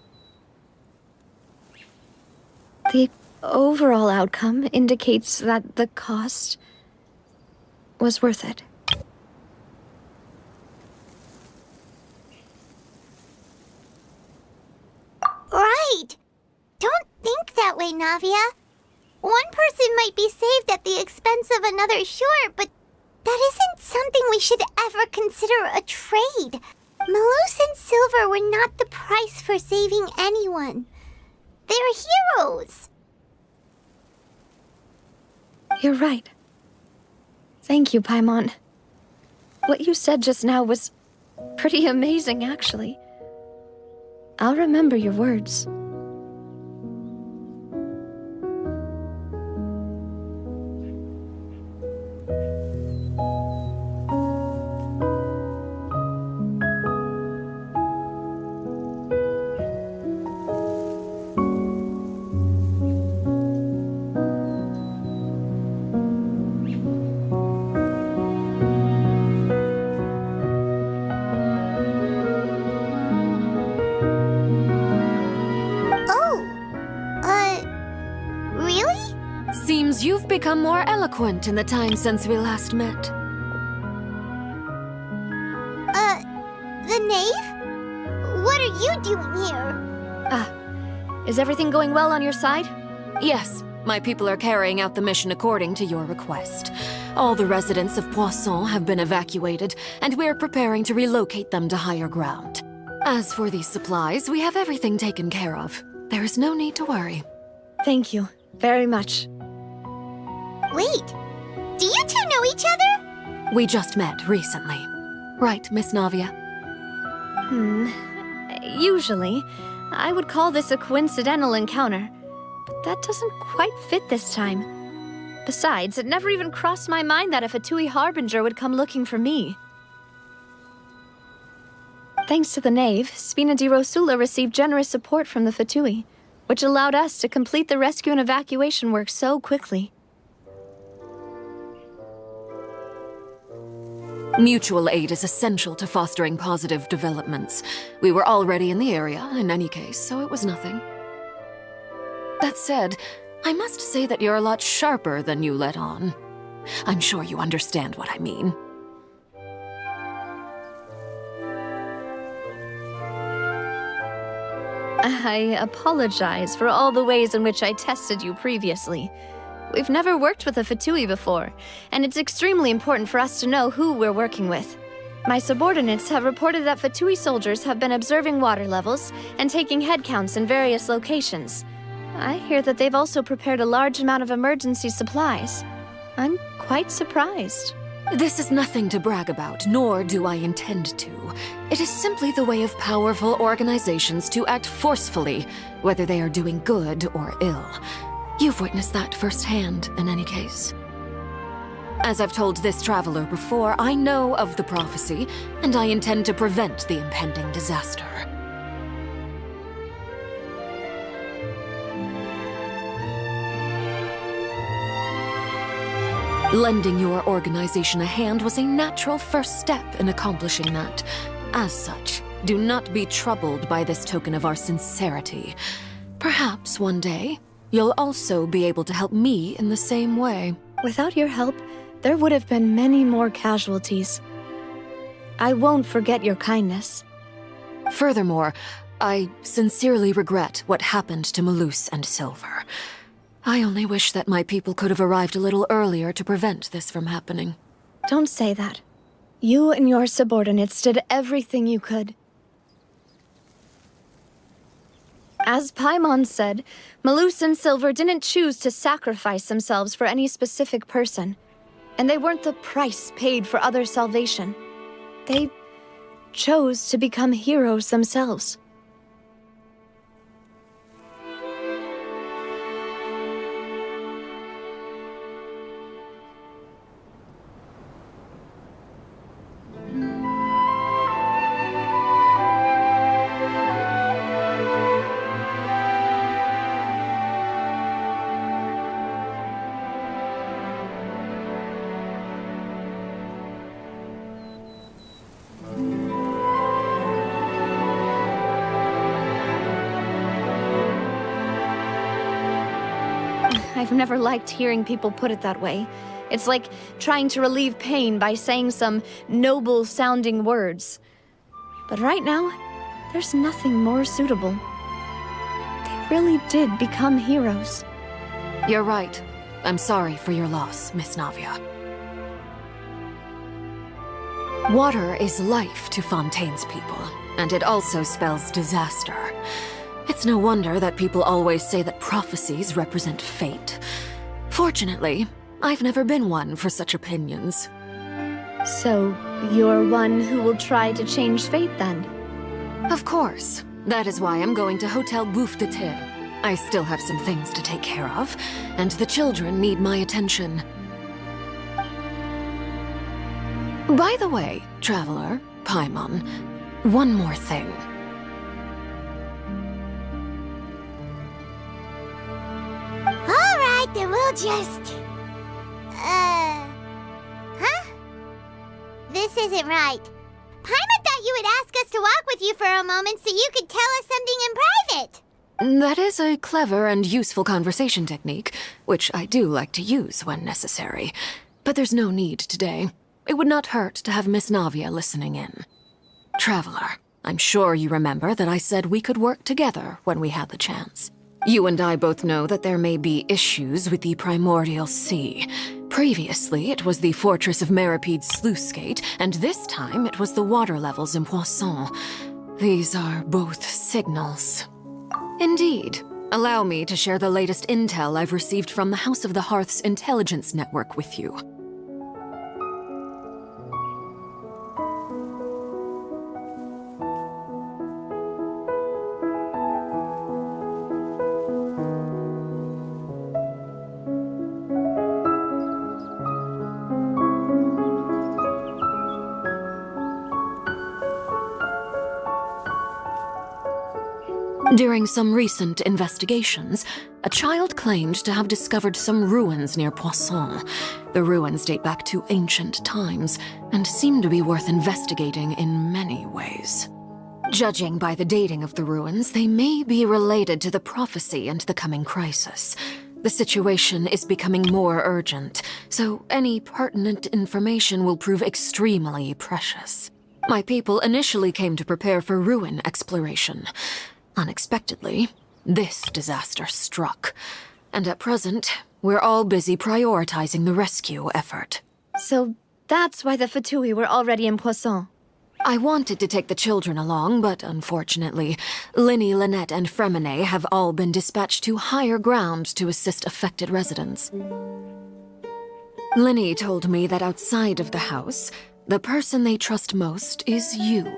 The overall outcome indicates that the cost was worth it. Right! Don't think that way, Navia. One person might be saved at the expense of another, sure, but that isn't something we should ever consider a trade. Malus and Silver were not the price for saving anyone. They're heroes. You're right. Thank you, Paimon. What you said just now was Pretty amazing, actually. I'll remember your words. You've become more eloquent in the time since we last met. The knave? What are you doing here? Is everything going well on your side? Yes, my people are carrying out the mission according to your request. All the residents of Poisson have been evacuated, and we're preparing to relocate them to higher ground. As for these supplies, we have everything taken care of. There is no need to worry. Thank you very much. Wait, do you two know each other? We just met recently. Right, Miss Navia? Usually, I would call this a coincidental encounter, but that doesn't quite fit this time. Besides, it never even crossed my mind that a Fatui Harbinger would come looking for me. Thanks to the knave, Spina di Rosula received generous support from the Fatui, which allowed us to complete the rescue and evacuation work so quickly. Mutual aid is essential to fostering positive developments. We were already in the area, in any case, so it was nothing. That said, I must say that you're a lot sharper than you let on. I'm sure you understand what I mean. I apologize for all the ways in which I tested you previously. We've never worked with a Fatui before, and it's extremely important for us to know who we're working with. My subordinates have reported that Fatui soldiers have been observing water levels and taking head counts in various locations. I hear that they've also prepared a large amount of emergency supplies. I'm quite surprised. This is nothing to brag about, nor do I intend to. It is simply the way of powerful organizations to act forcefully, whether they are doing good or ill. You've witnessed that firsthand, in any case. As I've told this traveler before, I know of the prophecy, and I intend to prevent the impending disaster. Lending your organization a hand was a natural first step in accomplishing that. As such, do not be troubled by this token of our sincerity. Perhaps one day, you'll also be able to help me in the same way. Without your help, there would have been many more casualties. I won't forget your kindness. Furthermore, I sincerely regret what happened to Malus and Silver. I only wish that my people could have arrived a little earlier to prevent this from happening. Don't say that. You and your subordinates did everything you could. As Paimon said, Malus and Silver didn't choose to sacrifice themselves for any specific person, and they weren't the price paid for other salvation. They chose to become heroes themselves. I've never liked hearing people put it that way. It's like trying to relieve pain by saying some noble-sounding words. But right now, there's nothing more suitable. They really did become heroes. You're right. I'm sorry for your loss, Miss Navia. Water is life to Fontaine's people, and it also spells disaster. It's no wonder that people always say that prophecies represent fate. Fortunately, I've never been one for such opinions. So, you're one who will try to change fate then? Of course. That is why I'm going to Hotel Bouffe de Terre. I still have some things to take care of, and the children need my attention. By the way, Traveler, Paimon, one more thing. Alright, then we'll just... Huh? This isn't right. Paimon thought you would ask us to walk with you for a moment so you could tell us something in private. That is a clever and useful conversation technique, which I do like to use when necessary. But there's no need today. It would not hurt to have Miss Navia listening in. Traveler, I'm sure you remember that I said we could work together when we had the chance. You and I both know that there may be issues with the Primordial Sea. Previously, it was the Fortress of Meripede's sluice gate, and this time it was the water levels in Poisson. These are both signals. Indeed. Allow me to share the latest intel I've received from the House of the Hearth's intelligence network with you. During some recent investigations, a child claimed to have discovered some ruins near Poisson. The ruins date back to ancient times and seem to be worth investigating in many ways. Judging by the dating of the ruins, they may be related to the prophecy and the coming crisis. The situation is becoming more urgent, so any pertinent information will prove extremely precious. My people initially came to prepare for ruin exploration. Unexpectedly, this disaster struck, and at present, we're all busy prioritizing the rescue effort. So that's why the Fatui were already in Poisson. I wanted to take the children along, but unfortunately, Linny, Lynette, and Fremine have all been dispatched to higher ground to assist affected residents. Linny told me that outside of the house, the person they trust most is you.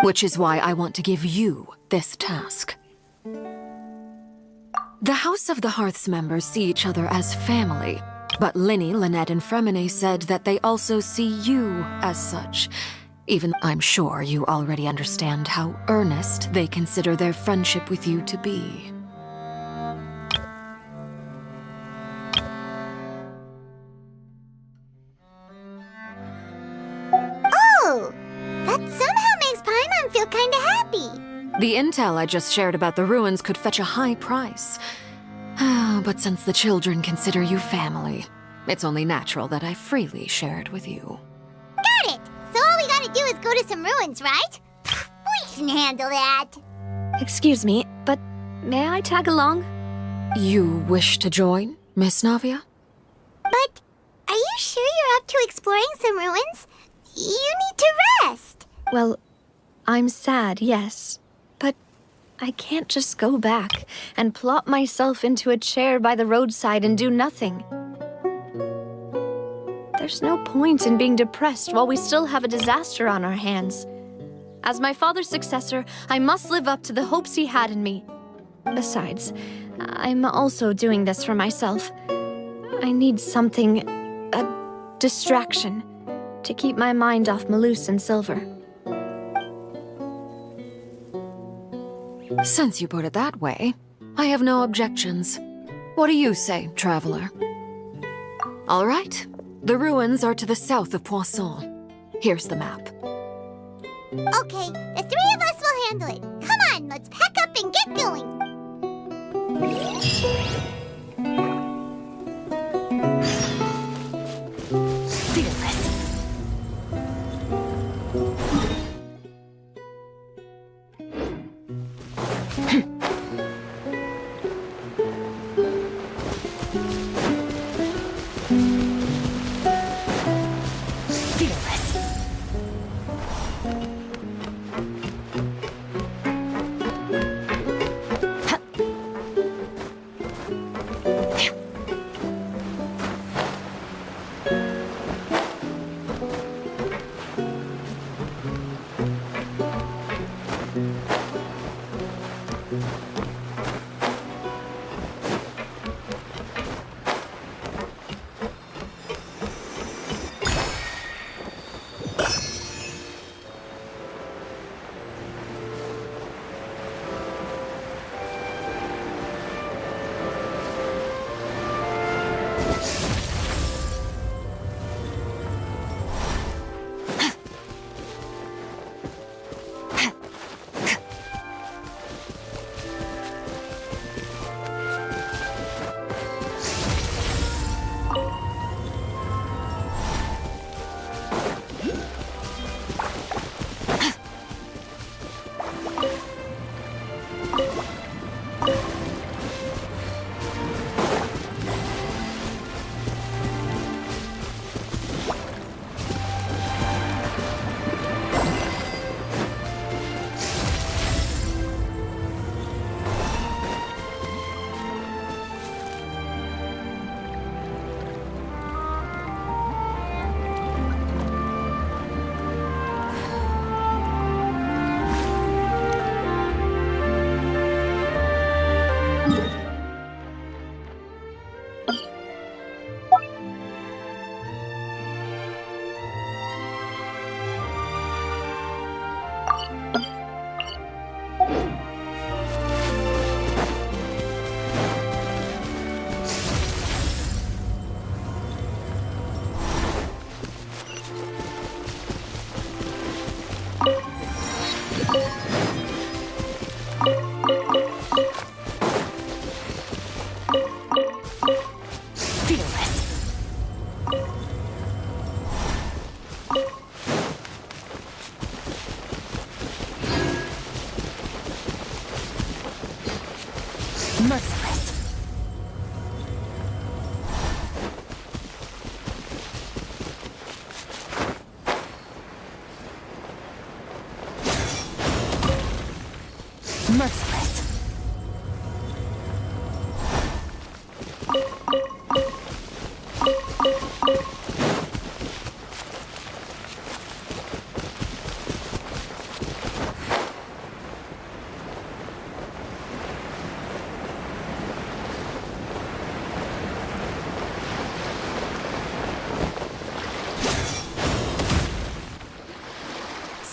Which is why I want to give you this task. The House of the Hearth's members see each other as family, but Linny, Lynette, and Fremine said that they also see you as such, even though I'm sure you already understand how earnest they consider their friendship with you to be. Oh! That somehow makes Paimon feel kinda happy. The intel I just shared about the ruins could fetch a high price. But since the children consider you family, it's only natural that I freely share it with you. Got it! So all we gotta do is go to some ruins, right? We can handle that. Excuse me, but may I tag along? You wish to join, Miss Navia? But are you sure you're up to exploring some ruins? You need to rest. Well, I'm sad, yes. But I can't just go back and plop myself into a chair by the roadside and do nothing. There's no point in being depressed while we still have a disaster on our hands. As my father's successor, I must live up to the hopes he had in me. Besides, I'm also doing this for myself. I need something, a distraction, to keep my mind off Malus and Silver. Since you put it that way, I have no objections. What do you say, Traveler? All right. The ruins are to the south of Poisson. Here's the map. Okay, the three of us will handle it. Come on, let's pack up and get going. Fearless.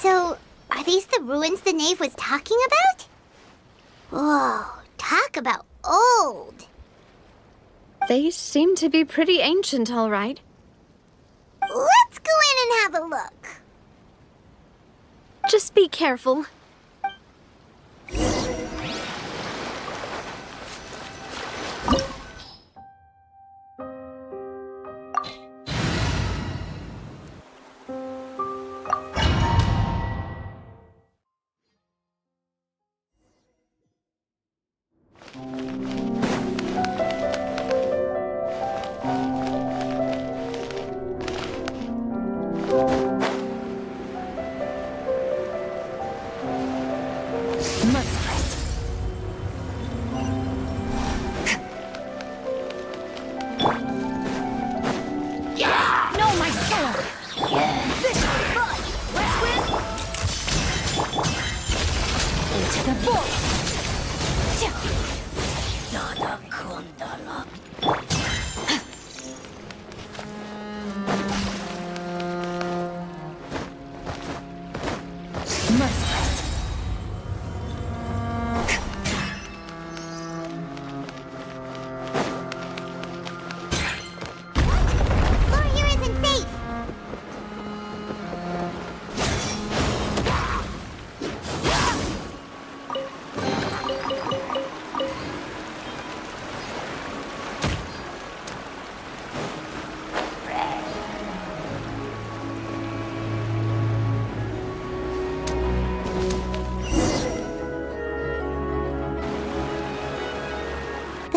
So, are these the ruins the knave was talking about? Whoa, talk about old. They seem to be pretty ancient, all right. Let's go in and have a look. Just be careful.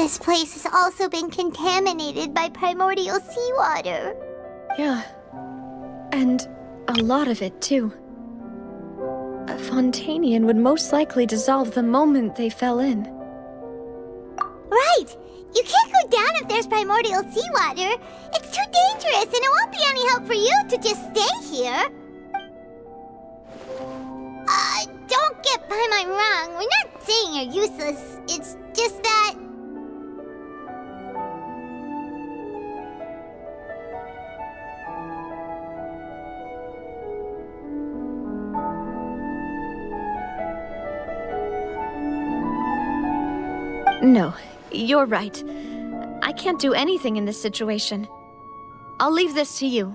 This place has also been contaminated by primordial seawater. Yeah. And a lot of it, too. A Fontainian would most likely dissolve the moment they fell in. Right! You can't go down if there's primordial seawater. It's too dangerous, and it won't be any help for you to just stay here. Don't get Paimon wrong. We're not saying you're useless. It's just that... No, you're right. I can't do anything in this situation. I'll leave this to you.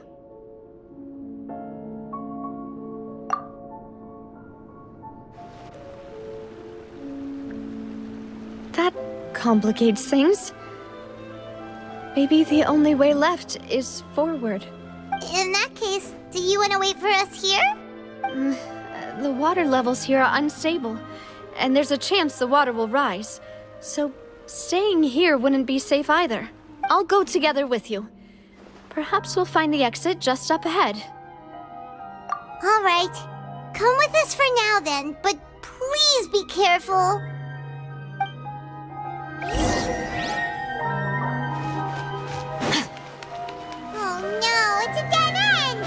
That complicates things. Maybe the only way left is forward. In that case, do you want to wait for us here? The water levels here are unstable, and there's a chance the water will rise. So, staying here wouldn't be safe either. I'll go together with you. Perhaps we'll find the exit just up ahead. All right. Come with us for now then, but please be careful. Oh no, it's a dead end!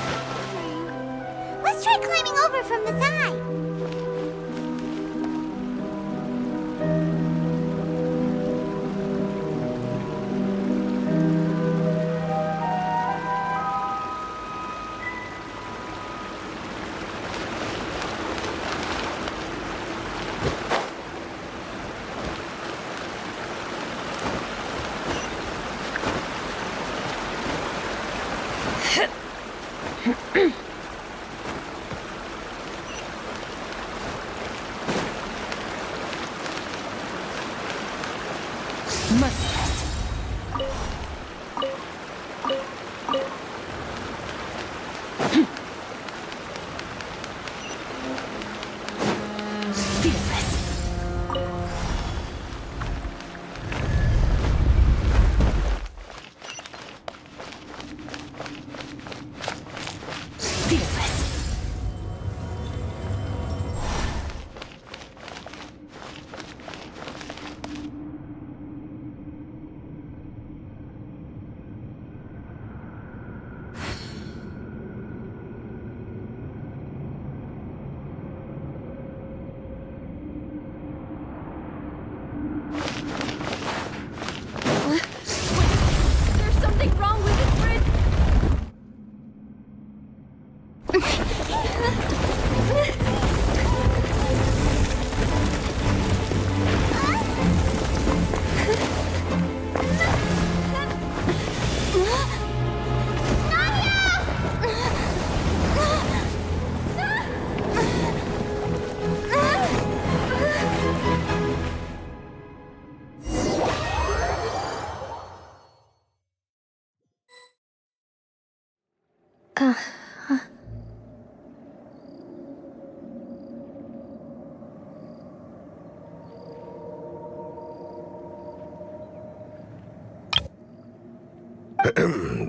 Let's try climbing over from the side.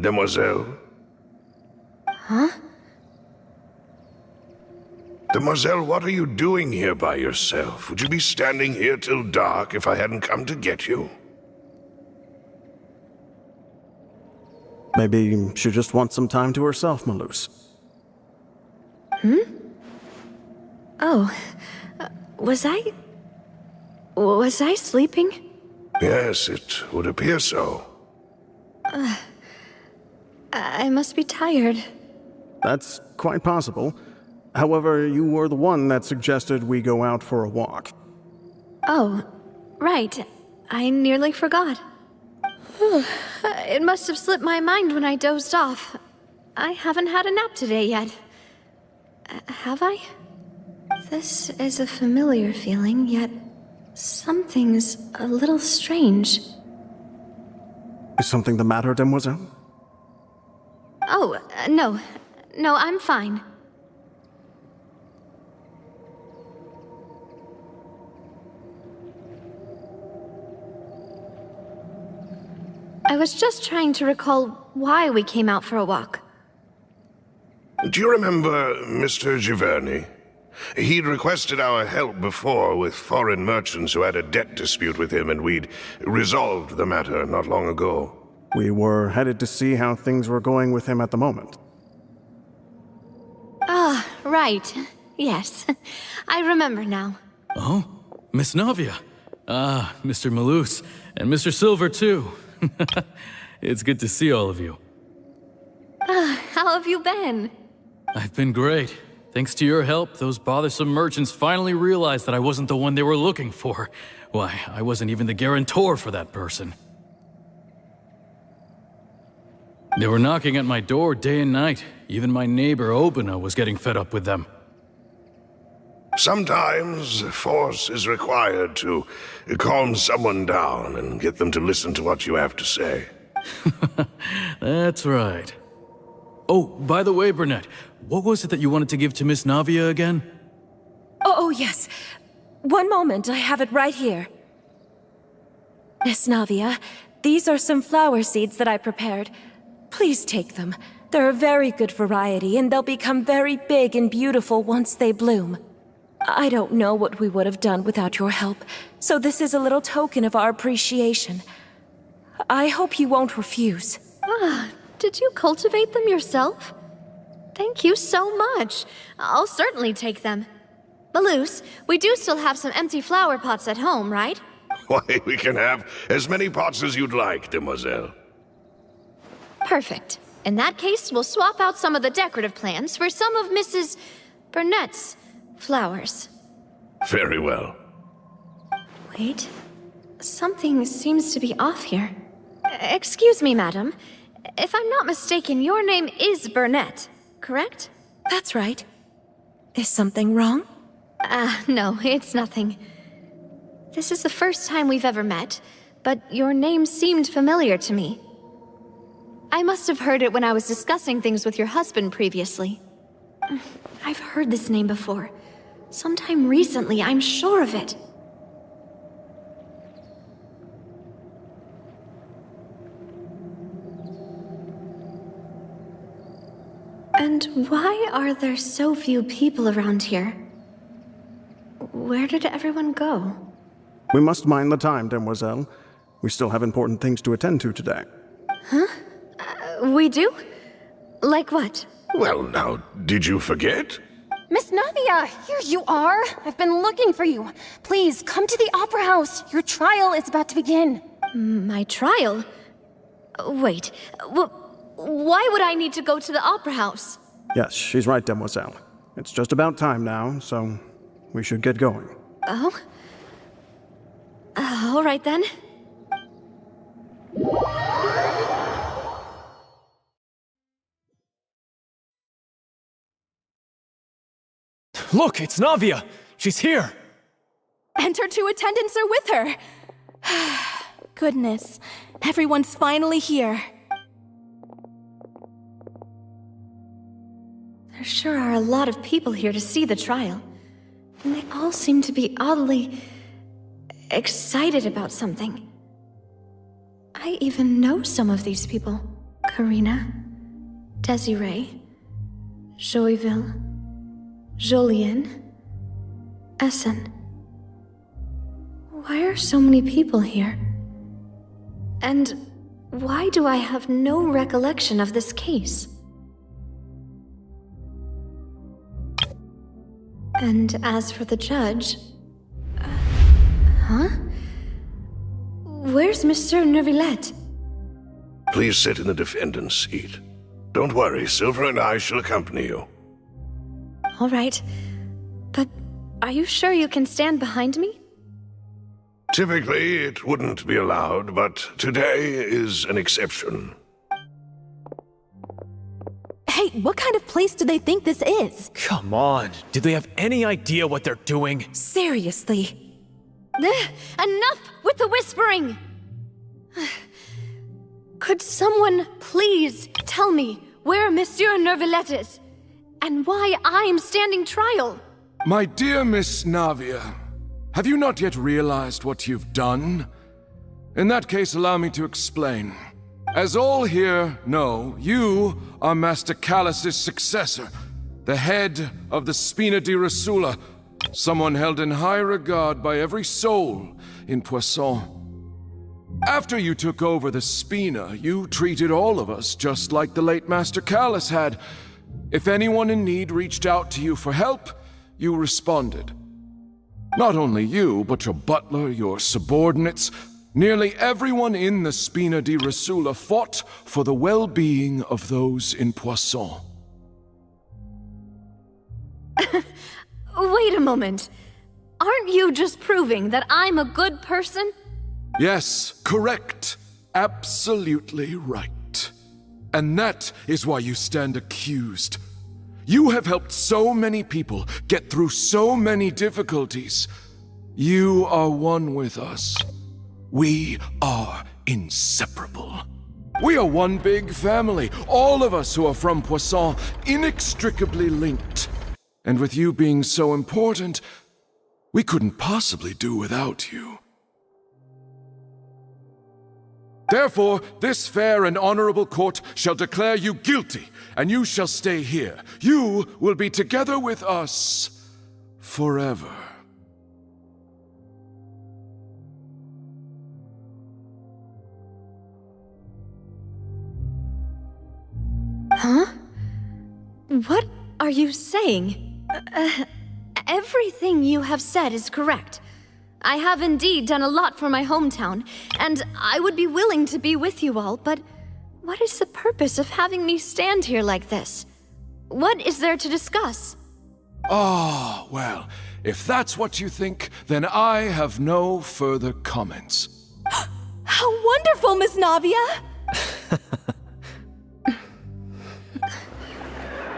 Demoiselle? Huh? Demoiselle, what are you doing here by yourself? Would you be standing here till dark if I hadn't come to get you? Maybe she just wants some time to herself, Malus. Oh, was I sleeping? Yes, it would appear so. I must be tired. That's quite possible. However, you were the one that suggested we go out for a walk. Oh, right. I nearly forgot. It must have slipped my mind when I dozed off. I haven't had a nap today yet. Have I? This is a familiar feeling, yet something's a little strange. Is something the matter, Demoiselle? Oh, no. No, I'm fine. I was just trying to recall why we came out for a walk. Do you remember Mr. Giverny? He'd requested our help before with foreign merchants who had a debt dispute with him, and we'd resolved the matter not long ago. We were headed to see how things were going with him at the moment. Ah, right. Yes. I remember now. Oh, Miss Navia. Ah, Mr. Malus, and Mr. Silver, too. It's good to see all of you. How have you been? I've been great. Thanks to your help, those bothersome merchants finally realized that I wasn't the one they were looking for. Why, I wasn't even the guarantor for that person. They were knocking at my door day and night. Even my neighbor Obina was getting fed up with them. Sometimes force is required to calm someone down and get them to listen to what you have to say. That's right. Oh, by the way, Burnett, what was it that you wanted to give to Miss Navia again? Oh, yes. One moment, I have it right here. Miss Navia, these are some flower seeds that I prepared. Please take them. They're a very good variety, and they'll become very big and beautiful once they bloom. I don't know what we would have done without your help, so this is a little token of our appreciation. I hope you won't refuse. Ah, did you cultivate them yourself? Thank you so much. I'll certainly take them. Malus, we do still have some empty flower pots at home, right? Why, we can have as many pots as you'd like, demoiselle. Perfect. In that case, we'll swap out some of the decorative plants for some of Mrs. Burnett's flowers. Very well. Wait. Something seems to be off here. Excuse me, madam. If I'm not mistaken, your name is Burnett, correct? That's right. Is something wrong? No, it's nothing. This is the first time we've ever met, but your name seemed familiar to me. I must have heard it when I was discussing things with your husband previously. I've heard this name before. Sometime recently, I'm sure of it. And why are there so few people around here? Where did everyone go? We must mind the time, demoiselle. We still have important things to attend to today. Huh? We do? Like what? Well, now, did you forget? Miss Navia, here you are. I've been looking for you. Please, come to the Opera House. Your trial is about to begin. My trial? Wait, why would I need to go to the Opera House? Yes, she's right, demoiselle. It's just about time now, so we should get going. Oh? All right then. Look, it's Navia! She's here! And her two attendants are with her. Goodness, everyone's finally here. There sure are a lot of people here to see the trial. And they all seem to be oddly excited about something. I even know some of these people. Karina, Desiree, Joyville, Jolien, Essen. Why are so many people here? And why do I have no recollection of this case? And as for the judge... huh? Where's Monsieur Neuvillette? Please sit in the defendant's seat. Don't worry, Silver and I shall accompany you. All right. But are you sure you can stand behind me? Typically, it wouldn't be allowed, but today is an exception. Hey, what kind of place do they think this is? Come on, do they have any idea what they're doing? Seriously. Enough with the whispering! Could someone please tell me where Monsieur Neuvillette is? And why I'm standing trial? My dear Miss Navia, have you not yet realized what you've done? In that case, allow me to explain. As all here know, you are Master Callus's successor, the head of the Spina di Rosula, someone held in high regard by every soul in Poisson. After you took over the Spina, you treated all of us just like the late Master Callus had. If anyone in need reached out to you for help, you responded. Not only you, but your butler, your subordinates, nearly everyone in the Spina di Rosula fought for the well-being of those in Poisson. Wait a moment. Aren't you just proving that I'm a good person? Yes, correct. Absolutely right. And that is why you stand accused. You have helped so many people get through so many difficulties. You are one with us. We are inseparable. We are one big family, all of us who are from Poisson, inextricably linked. And with you being so important, we couldn't possibly do without you. Therefore, this fair and honorable court shall declare you guilty, and you shall stay here. You will be together with us forever. Huh? What are you saying? Everything you have said is correct. I have indeed done a lot for my hometown, and I would be willing to be with you all, but what is the purpose of having me stand here like this? What is there to discuss? Ah, well, if that's what you think, then I have no further comments. How wonderful, Miss Navia!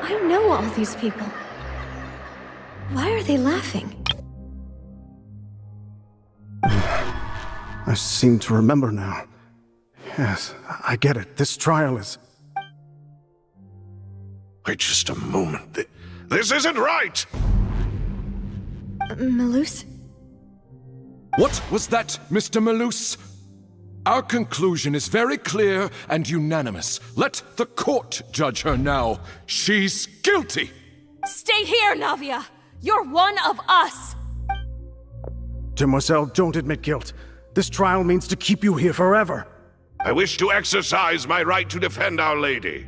I know all these people. Why are they laughing? I seem to remember now. Yes, I get it. This trial is... Wait just a moment. This isn't right! Malus? What was that, Mr. Malus? Our conclusion is very clear and unanimous. Let the court judge her now. She's guilty! Stay here, Navia! You're one of us! Demoiselle, don't admit guilt. This trial means to keep you here forever. I wish to exercise my right to defend Our Lady.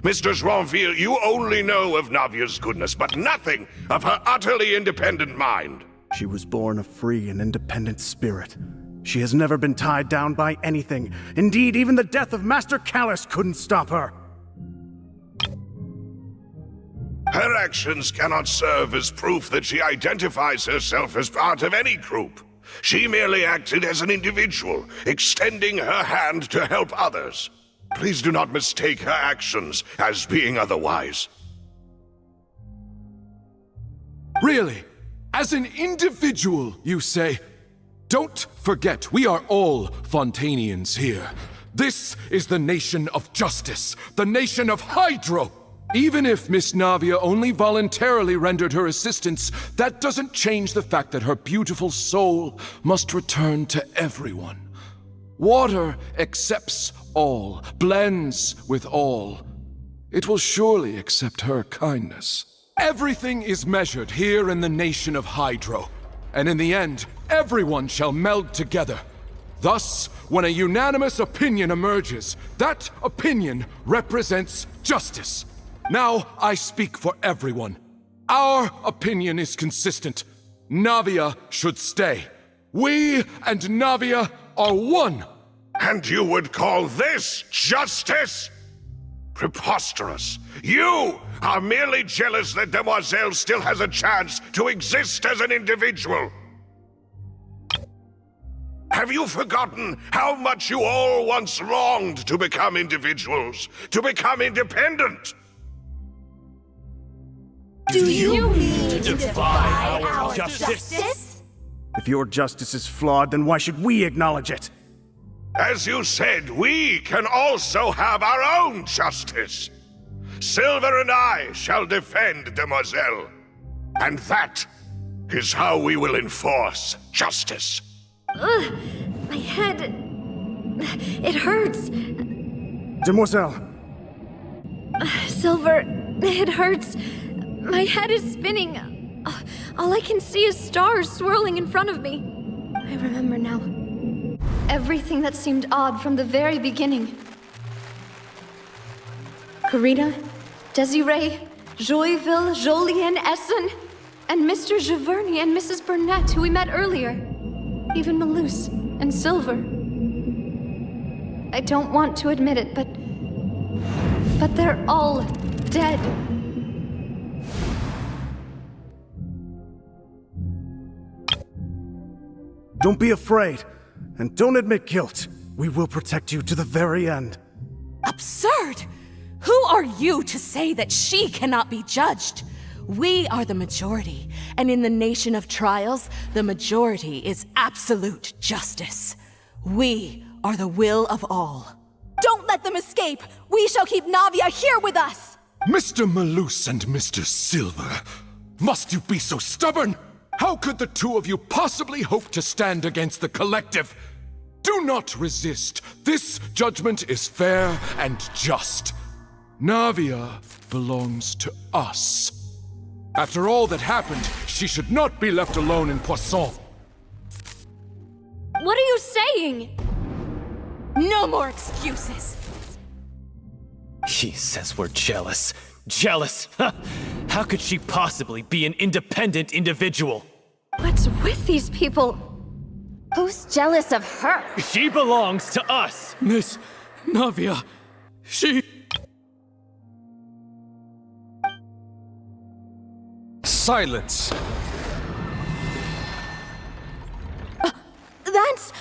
Mr. Joinville, you only know of Navia's goodness, but nothing of her utterly independent mind. She was born a free and independent spirit. She has never been tied down by anything. Indeed, even the death of Master Callus couldn't stop her. Her actions cannot serve as proof that she identifies herself as part of any group. She merely acted as an individual, extending her hand to help others. Please do not mistake her actions as being otherwise. Really? As an individual, you say? Don't forget, we are all Fontainians here. This is the nation of justice, the nation of Hydro. Even if Miss Navia only voluntarily rendered her assistance, that doesn't change the fact that her beautiful soul must return to everyone. Water accepts all, blends with all. It will surely accept her kindness. Everything is measured here in the nation of Hydro, and in the end, everyone shall meld together. Thus, when a unanimous opinion emerges, that opinion represents justice. Now I speak for everyone. Our opinion is consistent. Navia should stay. We and Navia are one. And you would call this justice? Preposterous. You are merely jealous that Demoiselle still has a chance to exist as an individual. Have you forgotten how much you all once longed to become individuals, to become independent? Do you mean to defy our justice? If your justice is flawed, then why should we acknowledge it? As you said, we can also have our own justice. Silver and I shall defend Demoiselle. And that is how we will enforce justice. Ugh, my head... it hurts. Demoiselle, Silver, it hurts. My head is spinning. All I can see is stars swirling in front of me. I remember now. Everything that seemed odd from the very beginning. Karina, Desiree, Joyville, Jolien, Essen, and Mr. Giverny and Mrs. Burnett, who we met earlier. Even Malus and Silver. I don't want to admit it, but they're all dead. don't be afraid, and don't admit guilt. We will protect you to the very end. Absurd! Who are you to say that she cannot be judged? We are the majority, and in the nation of trials, the majority is absolute justice. We are the will of all. Don't let them escape! We shall keep Navia here with us! Mr. Malus and Mr. Silver, must you be so stubborn? How could the two of you possibly hope to stand against the collective? Do not resist. This judgment is fair and just. Navia belongs to us. After all that happened, she should not be left alone in Poisson. What are you saying? No more excuses. He says we're jealous. Jealous? How could she possibly be an independent individual? What's with these people? Who's jealous of her? She belongs to us! Miss Navia, she... Silence! That's...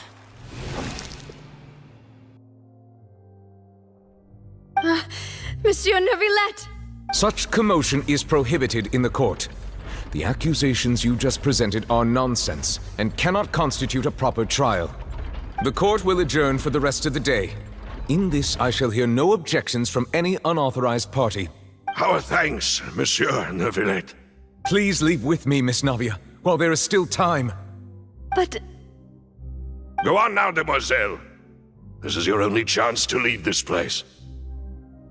Monsieur Neuvillette! Such commotion is prohibited in the court. The accusations you just presented are nonsense and cannot constitute a proper trial. The court will adjourn for the rest of the day. In this, I shall hear no objections from any unauthorized party. Our thanks, Monsieur Neuvillette. Please leave with me, Miss Navia, while there is still time. But... Go on now, demoiselle. This is your only chance to leave this place.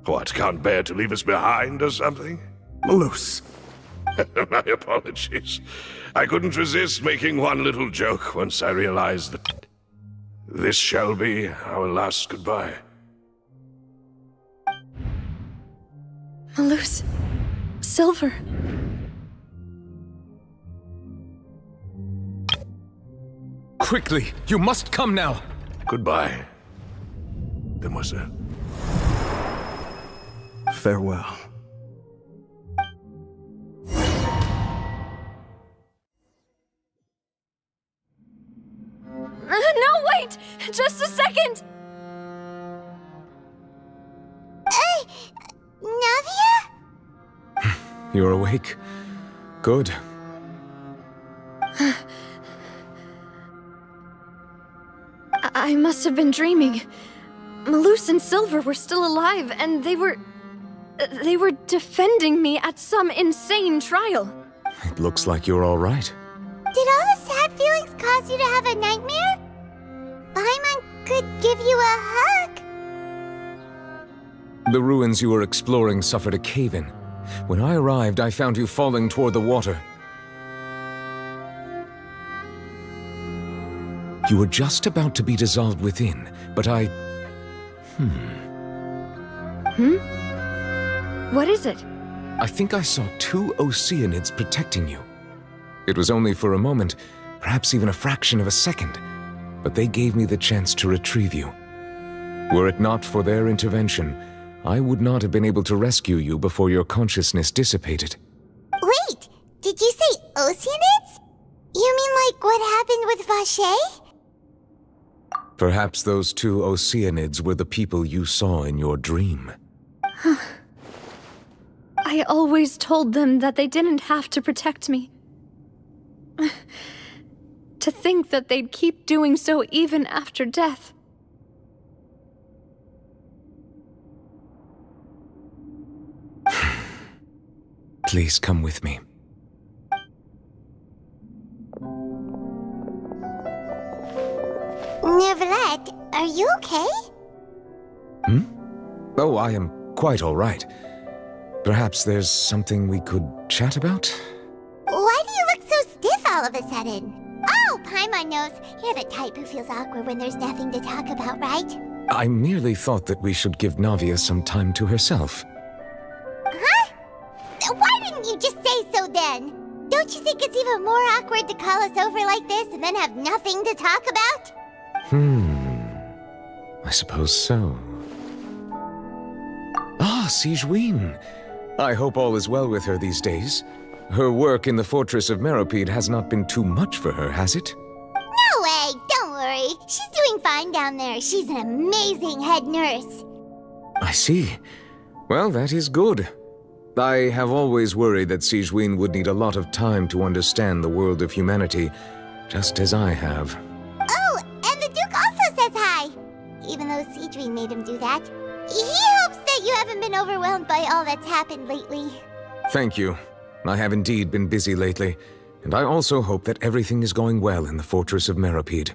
What, can't bear to leave us behind or something? Malus. My apologies. I couldn't resist making one little joke once I realized that this shall be our last goodbye. Malus. Silver. Quickly, you must come now. Goodbye, demoiselle. Farewell. No, wait! Just a second! Hey! Navia? You're awake. Good. I must have been dreaming. Malus and Silver were still alive, and they were defending me at some insane trial. It looks like you're all right. Did all the sad feelings cause you to have a nightmare? Paimon could give you a hug. The ruins you were exploring suffered a cave-in. When I arrived, I found you falling toward the water. You were just about to be dissolved within, but I... What is it? I think I saw two Oceanids protecting you. It was only for a moment, perhaps even a fraction of a second, but they gave me the chance to retrieve you. Were it not for their intervention, I would not have been able to rescue you before your consciousness dissipated. Wait, did you say Oceanids? You mean like what happened with Vache? Perhaps those two Oceanids were the people you saw in your dream. I always told them that they didn't have to protect me. To think that they'd keep doing so even after death. Please come with me. Neuvillette, are you okay? Oh, I am quite all right. Perhaps there's something we could chat about? Why do you look so stiff all of a sudden? Oh, Paimon knows. You're the type who feels awkward when there's nothing to talk about, right? I merely thought that we should give Navia some time to herself. Huh? Why didn't you just say so then? Don't you think it's even more awkward to call us over like this and then have nothing to talk about? I suppose so. Ah, Sigewinne. I hope all is well with her these days. Her work in the Fortress of Meropide has not been too much for her, has it? No way! Don't worry. She's doing fine down there. She's an amazing head nurse. I see. Well, that is good. I have always worried that Sigewinne would need a lot of time to understand the world of humanity, just as I have. Oh, and the Duke also says hi! Even though Sigewinne made him do that. He hopes that you haven't been overwhelmed by all that's happened lately. Thank you. I have indeed been busy lately, and I also hope that everything is going well in the Fortress of Meropide.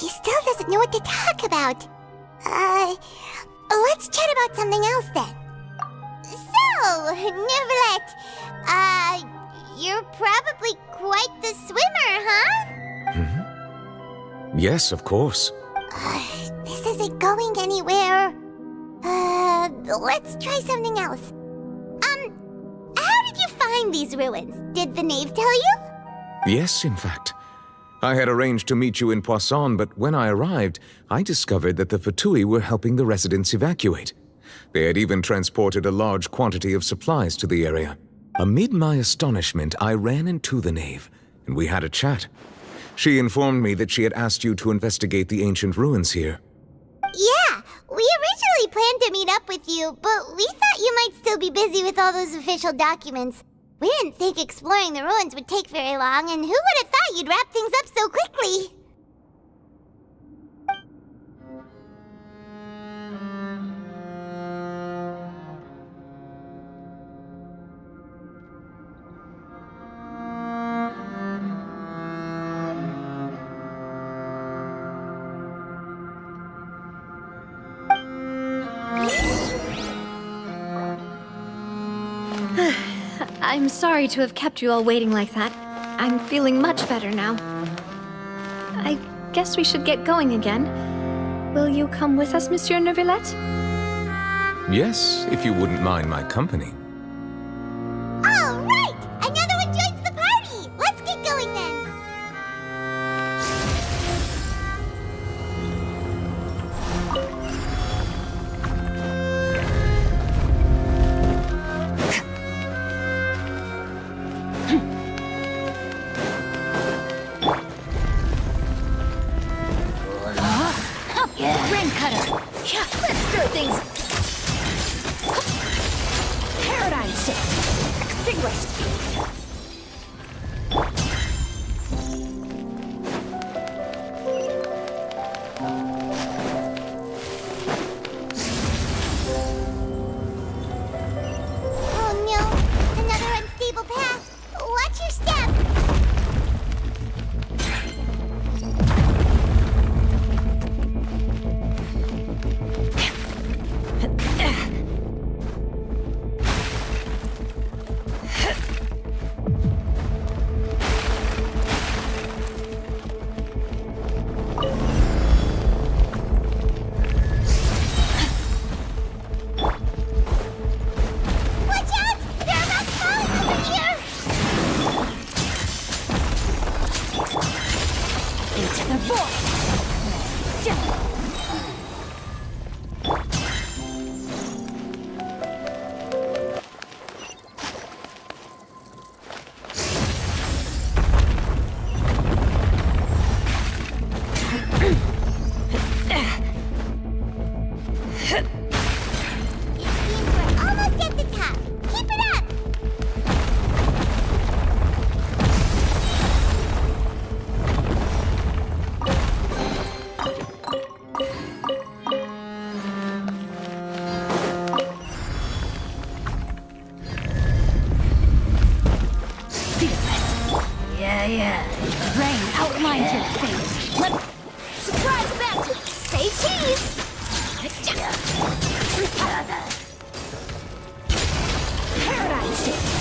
He still doesn't know what to talk about. Let's chat about something else then. So, Neverlet, you're probably quite the swimmer, huh? Yes, of course. This isn't going anywhere. Let's try something else. How did you find these ruins? Did the knave tell you? Yes, in fact. I had arranged to meet you in Poisson, but when I arrived, I discovered that the Fatui were helping the residents evacuate. They had even transported a large quantity of supplies to the area. Amid my astonishment, I ran into the knave, and we had a chat. She informed me that she had asked you to investigate the ancient ruins here. Yeah, we originally planned to meet up with you, but we thought you might still be busy with all those official documents. We didn't think exploring the ruins would take very long, and who would have thought you'd wrap things up so quickly? I'm sorry to have kept you all waiting like that. I'm feeling much better now. I guess we should get going again. Will you come with us, Monsieur Neuvillette? Yes, if you wouldn't mind my company. All right! Another one joins the party! Let's get going then! Rain cutter. Yeah, let's stir things. Paradigm shift. Extinguished. Oh no! Another unstable path! Watch your step! Watch out! There are rocks falling over here! Into the void. We're almost at the top. Keep it up! Yeah. Rain outlines your fate. Surprise back to Say cheese! Paradise!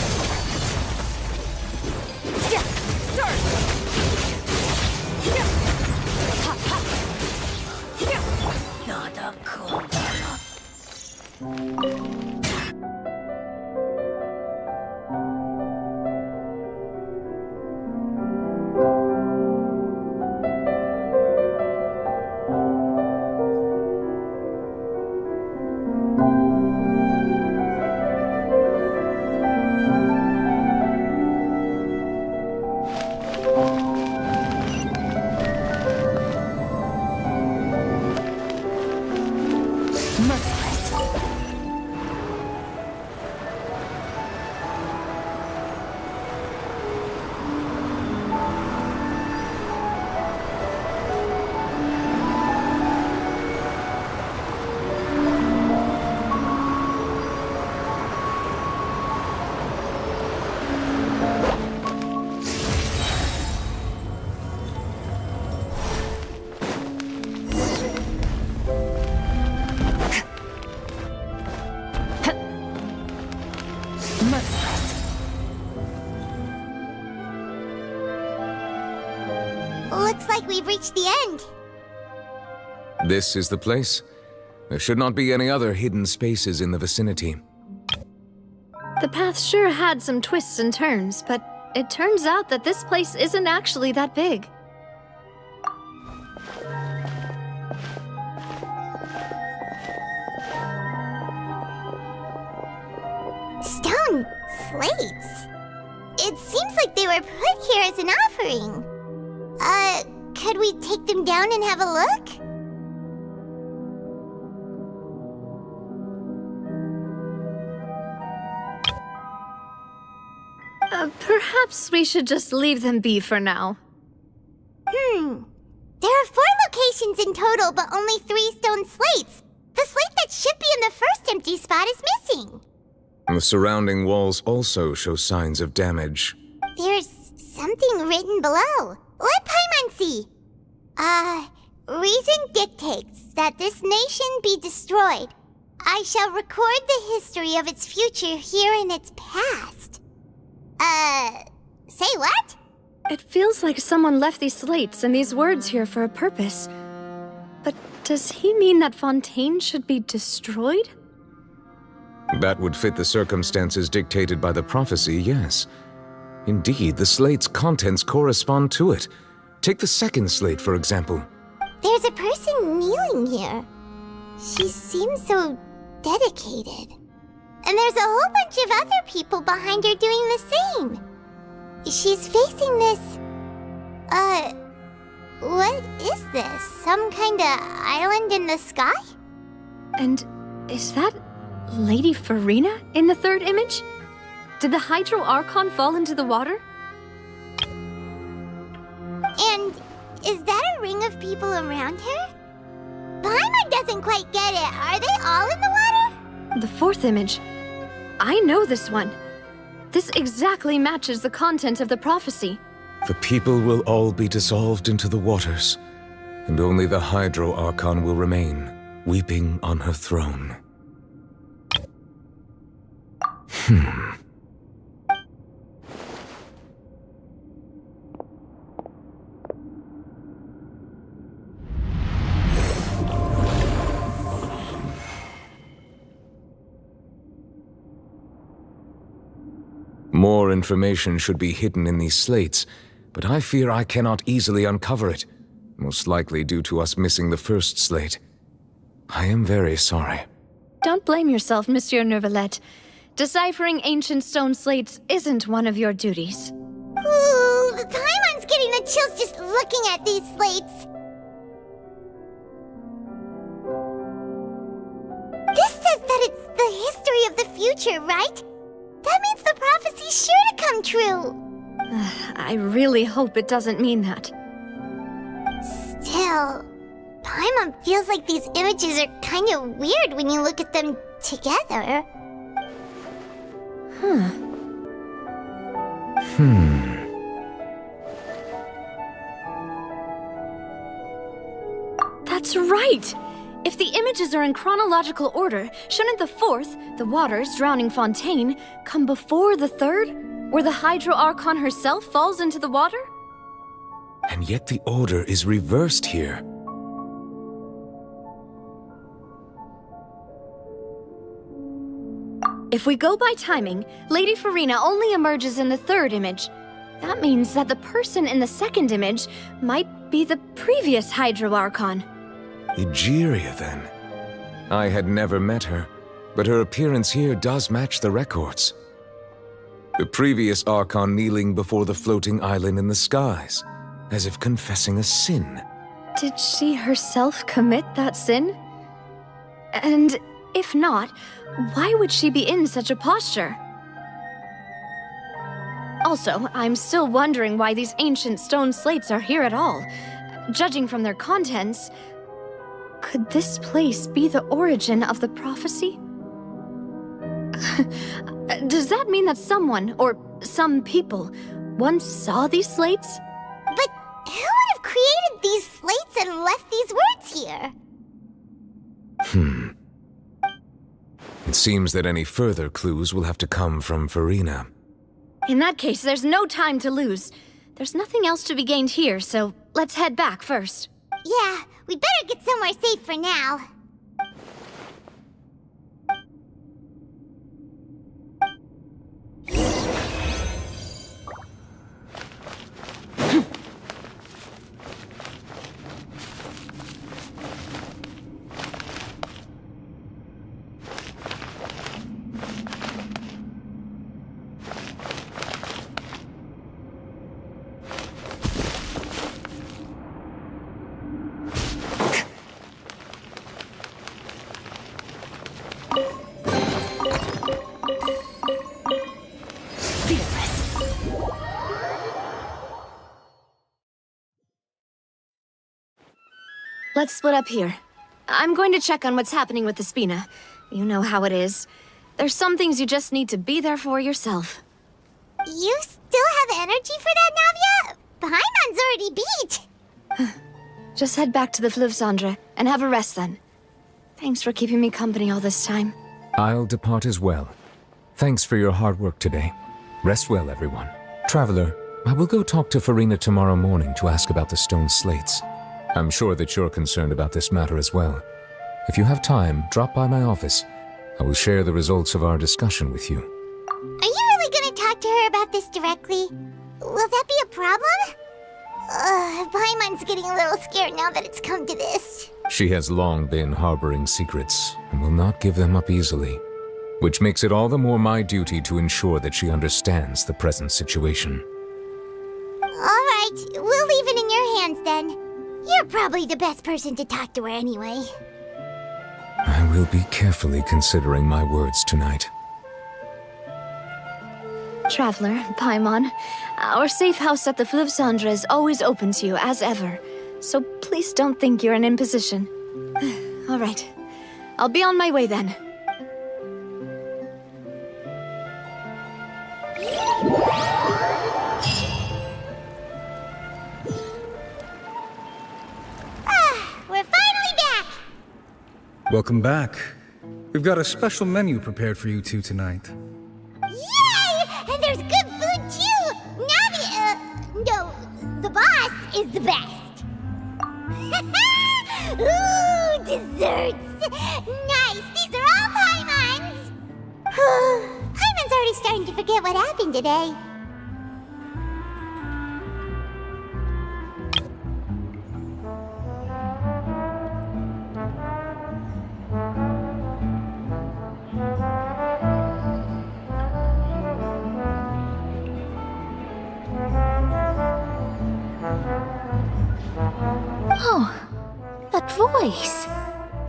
Looks like we've reached the end. This is the place? There should not be any other hidden spaces in the vicinity. The path sure had some twists and turns, but it turns out that this place isn't actually that big. Stone slates? It seems like they were put here as an offering. Could we take them down and have a look? Perhaps we should just leave them be for now. There are 4 locations in total, but only 3 stone slates. The slate that should be in the first empty spot is missing. The surrounding walls also show signs of damage. There's something written below. Let Paimon see. Reason dictates that this nation be destroyed. I shall record the history of its future here in its past. Say what? It feels like someone left these slates and these words here for a purpose. But does he mean that Fontaine should be destroyed? That would fit the circumstances dictated by the prophecy, yes. Indeed, the slate's contents correspond to it. Take the second slate, for example. There's a person kneeling here. She seems so dedicated. And there's a whole bunch of other people behind her doing the same. She's facing this... what is this? Some kind of island in the sky? And is that Lady Furina in the third image? Did the Hydro Archon fall into the water? And is that a ring of people around her? Paimon doesn't quite get it. Are they all in the water? The fourth image. I know this one. This exactly matches the content of the prophecy. The people will all be dissolved into the waters, and only the Hydro Archon will remain, weeping on her throne. More information should be hidden in these slates, but I fear I cannot easily uncover it, most likely due to us missing the first slate. I am very sorry. Don't blame yourself, Monsieur Neuvillette. Deciphering ancient stone slates isn't one of your duties. Ooh, Paimon's getting the chills just looking at these slates. This says that it's the history of the future, right? That means the prophecy's sure to come true. I really hope it doesn't mean that. Still, Paimon feels like these images are kind of weird when you look at them together. That's right! If the images are in chronological order, shouldn't the fourth, the waters drowning Fontaine, come before the third, where the Hydro Archon herself falls into the water? And yet the order is reversed here. If we go by timing, Lady Furina only emerges in the third image. That means that the person in the second image might be the previous Hydro Archon. Egeria, then. I had never met her, but her appearance here does match the records. The previous Archon kneeling before the floating island in the skies, as if confessing a sin. Did she herself commit that sin? And if not, why would she be in such a posture? Also, I'm still wondering why these ancient stone slates are here at all. Judging from their contents, could this place be the origin of the prophecy? Does that mean that someone, or some people, once saw these slates? But who would have created these slates and left these words here? It seems that any further clues will have to come from Furina. In that case, there's no time to lose. There's nothing else to be gained here, so let's head back first. Yeah, we better get somewhere safe for now. Let's split up here. I'm going to check on what's happening with the Spina. You know how it is. There's some things you just need to be there for yourself. You still have energy for that, Navia? Paimon's already beat. Just head back to the Fleuve Cendre and have a rest then. Thanks for keeping me company all this time. I'll depart as well. Thanks for your hard work today. Rest well, everyone. Traveler, I will go talk to Furina tomorrow morning to ask about the stone slates. I'm sure that you're concerned about this matter as well. If you have time, drop by my office. I will share the results of our discussion with you. Are you really gonna talk to her about this directly? Will that be a problem? Paimon's getting a little scared now that it's come to this. She has long been harboring secrets and will not give them up easily, which makes it all the more my duty to ensure that she understands the present situation. Alright, we'll leave it in your hands then. You're probably the best person to talk to her anyway. I will be carefully considering my words tonight. Traveler, Paimon, our safe house at the Fleuve Cendre is always open to you as ever, so please don't think you're an imposition. All right, I'll be on my way then. We're finally back! Welcome back. We've got a special menu prepared for you two tonight. Yay! And there's good food too! No, the boss is the best. Ooh, desserts! Nice! These are all Paimon's! Paimon's already starting to forget what happened today. Oh, that voice.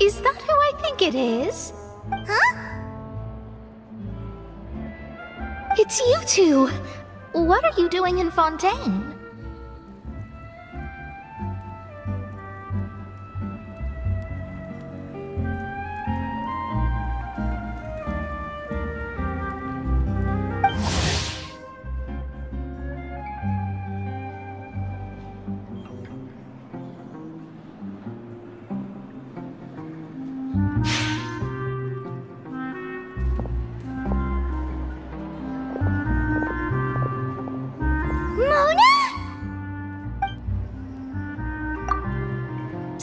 Is that who I think it is? Huh? It's you two. What are you doing in Fontaine?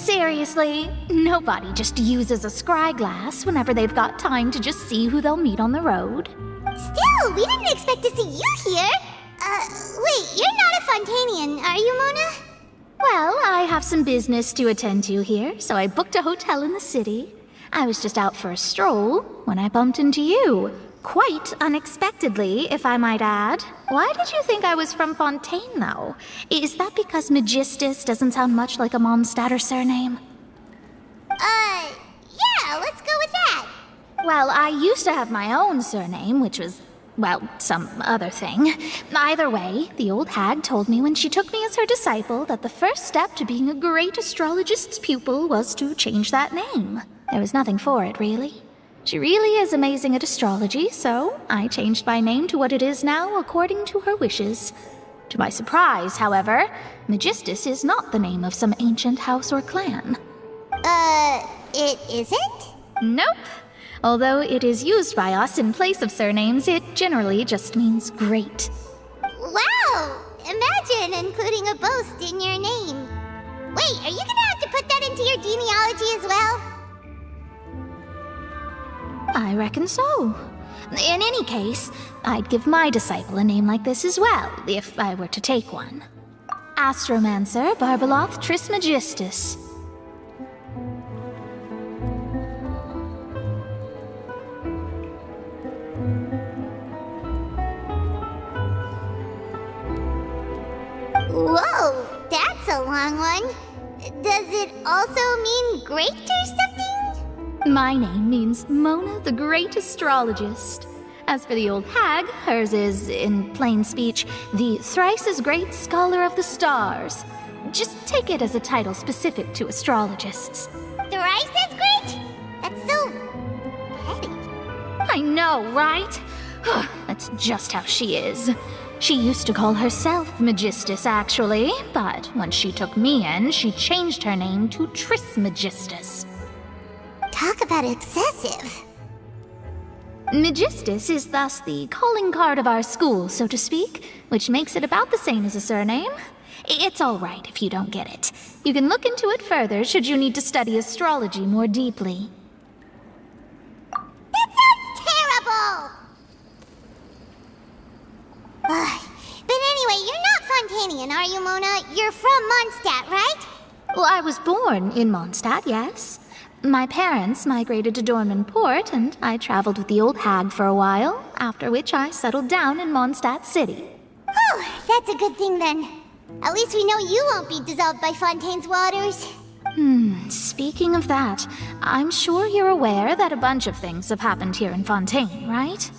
seriously, nobody just uses a scry glass whenever they've got time to just see who they'll meet on the road. Still, we didn't expect to see you here. Wait, you're not a Fontainian, are you, Mona? Well, I have some business to attend to here, so I booked a hotel in the city. I was just out for a stroll when I bumped into you. Quite unexpectedly, if I might add. Why did you think I was from Fontaine, though? Is that because Magistus doesn't sound much like a Mondstadter surname? Yeah, let's go with that. Well, I used to have my own surname, which was, well, some other thing. Either way, the old hag told me when she took me as her disciple that the first step to being a great astrologist's pupil was to change that name. There was nothing for it, really. She really is amazing at astrology, so I changed my name to what it is now according to her wishes. To my surprise, however, Magistus is not the name of some ancient house or clan. It isn't? Nope. Although it is used by us in place of surnames, it generally just means great. Wow! Imagine including a boast in your name. Wait, are you gonna have to put that into your genealogy as well? I reckon so. In any case, I'd give my disciple a name like this as well, if I were to take one. Astromancer Barbeloth Trismegistus. Whoa, that's a long one. Does it also mean great or something? My name means Mona the Great Astrologist. As for the old hag, hers is, in plain speech, the thrice-as-great Scholar of the Stars. Just take it as a title specific to astrologists. Thrice as great? That's so petty. I know, right? That's just how she is. She used to call herself Magistus, actually, but when she took me in, she changed her name to Trismegistus. Talk about excessive. Magistus is thus the calling card of our school, so to speak, which makes it about the same as a surname. It's all right if you don't get it. You can look into it further should you need to study astrology more deeply. That sounds terrible! But anyway, you're not Fontainian, are you, Mona? You're from Mondstadt, right? Well, I was born in Mondstadt, yes. My parents migrated to Dorman Port, and I traveled with the old hag for a while, after which I settled down in Mondstadt City. Oh, that's a good thing then. At least we know you won't be dissolved by Fontaine's waters. Speaking of that, I'm sure you're aware that a bunch of things have happened here in Fontaine, right?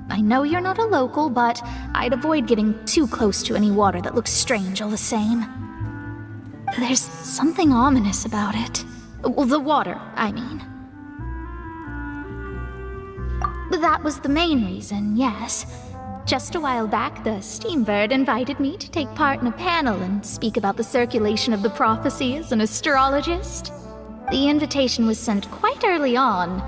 I know you're not a local, but I'd avoid getting too close to any water that looks strange all the same. There's something ominous about it. Well, the water, I mean. That was the main reason, yes. Just a while back, the Steambird invited me to take part in a panel and speak about the circulation of the prophecy as an astrologist. The invitation was sent quite early on.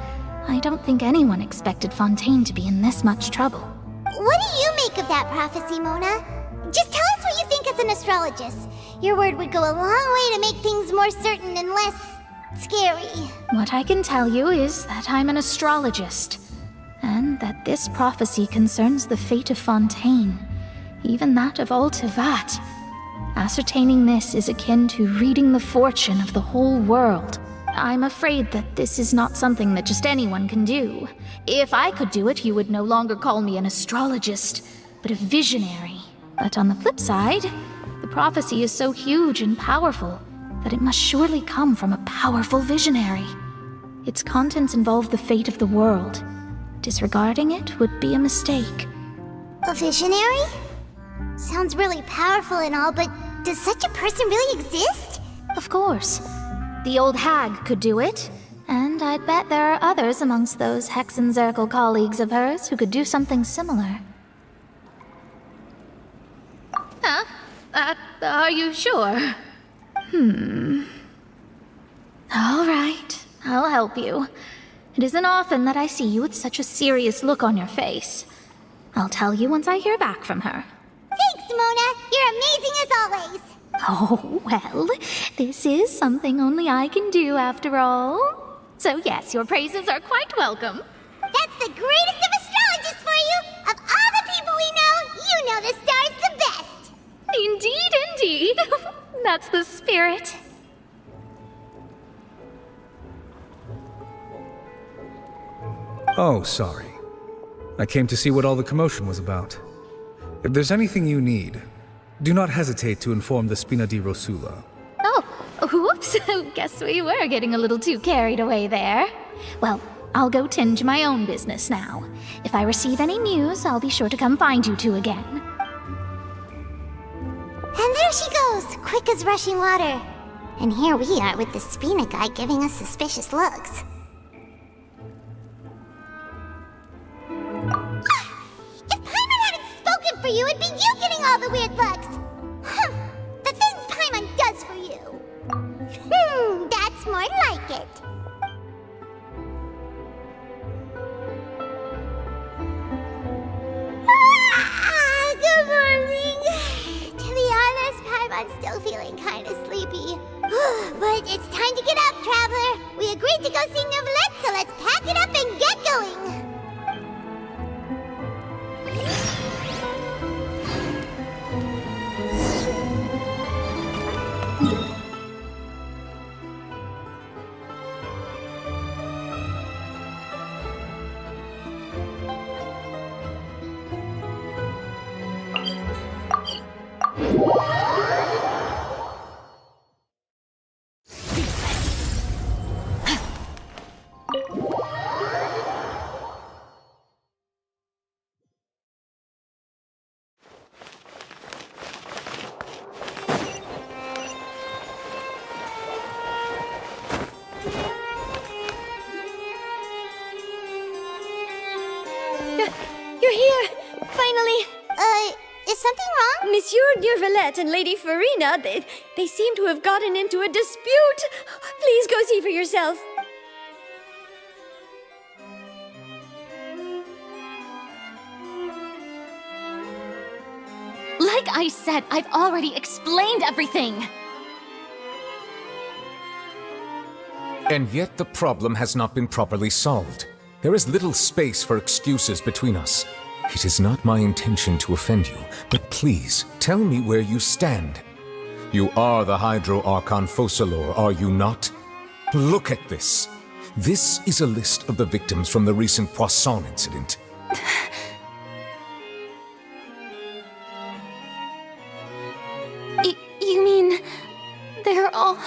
I don't think anyone expected Fontaine to be in this much trouble. What do you make of that prophecy, Mona? Just tell us what you think as an astrologist. Your word would go a long way to make things more certain and less scary. What I can tell you is that I'm an astrologist, and that this prophecy concerns the fate of Fontaine, even that of all Tevat. Ascertaining this is akin to reading the fortune of the whole world. I'm afraid that this is not something that just anyone can do. If I could do it, you would no longer call me an astrologist, but a visionary. But on the flip side, the prophecy is so huge and powerful that it must surely come from a powerful visionary. Its contents involve the fate of the world. Disregarding it would be a mistake. A visionary? Sounds really powerful and all, but does such a person really exist? Of course. The old hag could do it, and I'd bet there are others amongst those Hexenzirkel colleagues of hers who could do something similar. Huh? Are you sure? All right, I'll help you. It isn't often that I see you with such a serious look on your face. I'll tell you once I hear back from her. Thanks, Mona. You're amazing as always. Oh, well, this is something only I can do after all. So yes, your praises are quite welcome. That's the greatest of astrologists for you! Of all the people we know, you know the star's the best! Indeed, indeed. That's the spirit. Oh, sorry. I came to see what all the commotion was about. If there's anything you need, do not hesitate to inform the Spina di Rosula. Oh, whoops. Guess we were getting a little too carried away there. Well, I'll go tend to my own business now. If I receive any news, I'll be sure to come find you two again. And there she goes, quick as rushing water. And here we are with the Spina guy giving us suspicious looks. If Paimon hadn't spoken for you, it'd be you getting all the weird looks. The things Paimon does for you. That's more like it. Good morning. To be honest, Paimon's still feeling kind of sleepy. But it's time to get up, traveler. We agreed to go see Neuvillette, so let's pack it up and get going. You're here! Finally! Is something wrong? Monsieur Neuvillette and Lady Furina, they seem to have gotten into a dispute. Please go see for yourself. Like I said, I've already explained everything. And yet the problem has not been properly solved. There is little space for excuses between us. It is not my intention to offend you, but please, tell me where you stand. You are the Hydro Archon Focalor, are you not? Look at this. This is a list of the victims from the recent Poisson incident. You mean... they're all...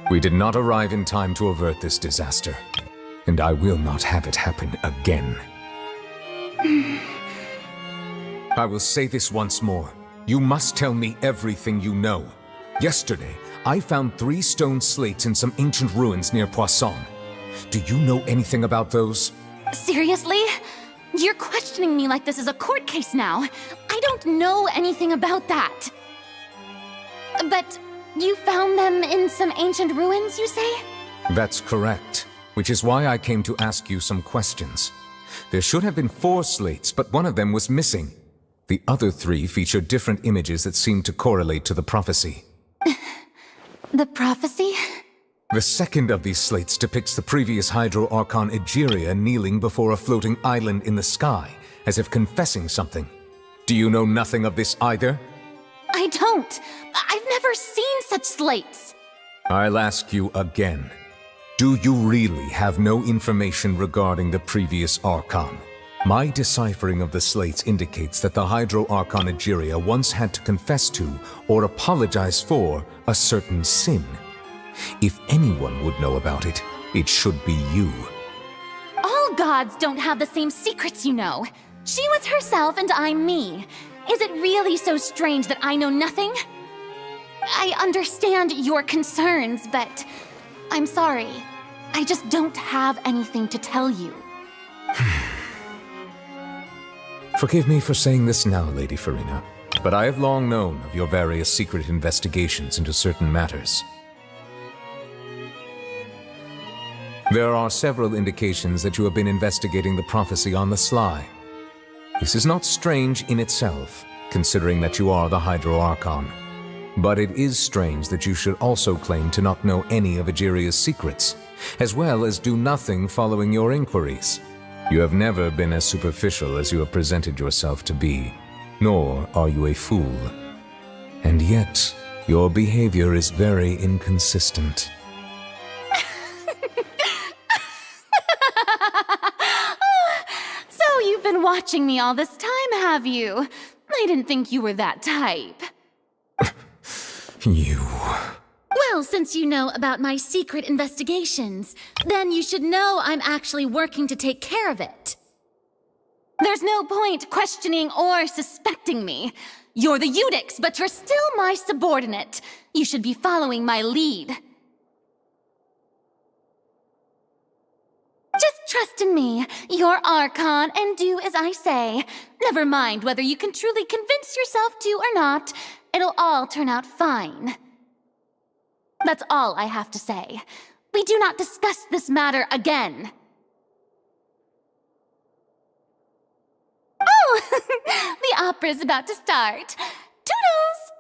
We did not arrive in time to avert this disaster, and I will not have it happen again. I will say this once more. You must tell me everything you know. Yesterday, I found 3 stone slates in some ancient ruins near Poisson. Do you know anything about those? Seriously? You're questioning me like this is a court case now. I don't know anything about that. But you found them in some ancient ruins, you say? That's correct, which is why I came to ask you some questions. There should have been 4 slates, but one of them was missing. The other 3 feature different images that seem to correlate to the prophecy. The prophecy? The second of these slates depicts the previous Hydro Archon Egeria kneeling before a floating island in the sky, as if confessing something. Do you know nothing of this either? I don't. I've never seen such slates. I'll ask you again. Do you really have no information regarding the previous Archon? My deciphering of the slates indicates that the Hydro Archon Egeria once had to confess to, or apologize for, a certain sin. If anyone would know about it, it should be you. All gods don't have the same secrets, you know. She was herself and I'm me. Is it really so strange that I know nothing? I understand your concerns, but I'm sorry. I just don't have anything to tell you. Forgive me for saying this now, Lady Furina, but I have long known of your various secret investigations into certain matters. There are several indications that you have been investigating the prophecy on the sly. This is not strange in itself, considering that you are the Hydro Archon. But it is strange that you should also claim to not know any of Egeria's secrets, as well as do nothing following your inquiries. You have never been as superficial as you have presented yourself to be, nor are you a fool. And yet, your behavior is very inconsistent. So you've been watching me all this time, have you? I didn't think you were that type. You... Well, since you know about my secret investigations, then you should know I'm actually working to take care of it. There's no point questioning or suspecting me. You're the Eudix, but you're still my subordinate. You should be following my lead. Just trust in me. You're Archon, and do as I say. Never mind whether you can truly convince yourself to or not. It'll all turn out fine. That's all I have to say. We do not discuss this matter again. Oh, the opera's about to start. Toodles!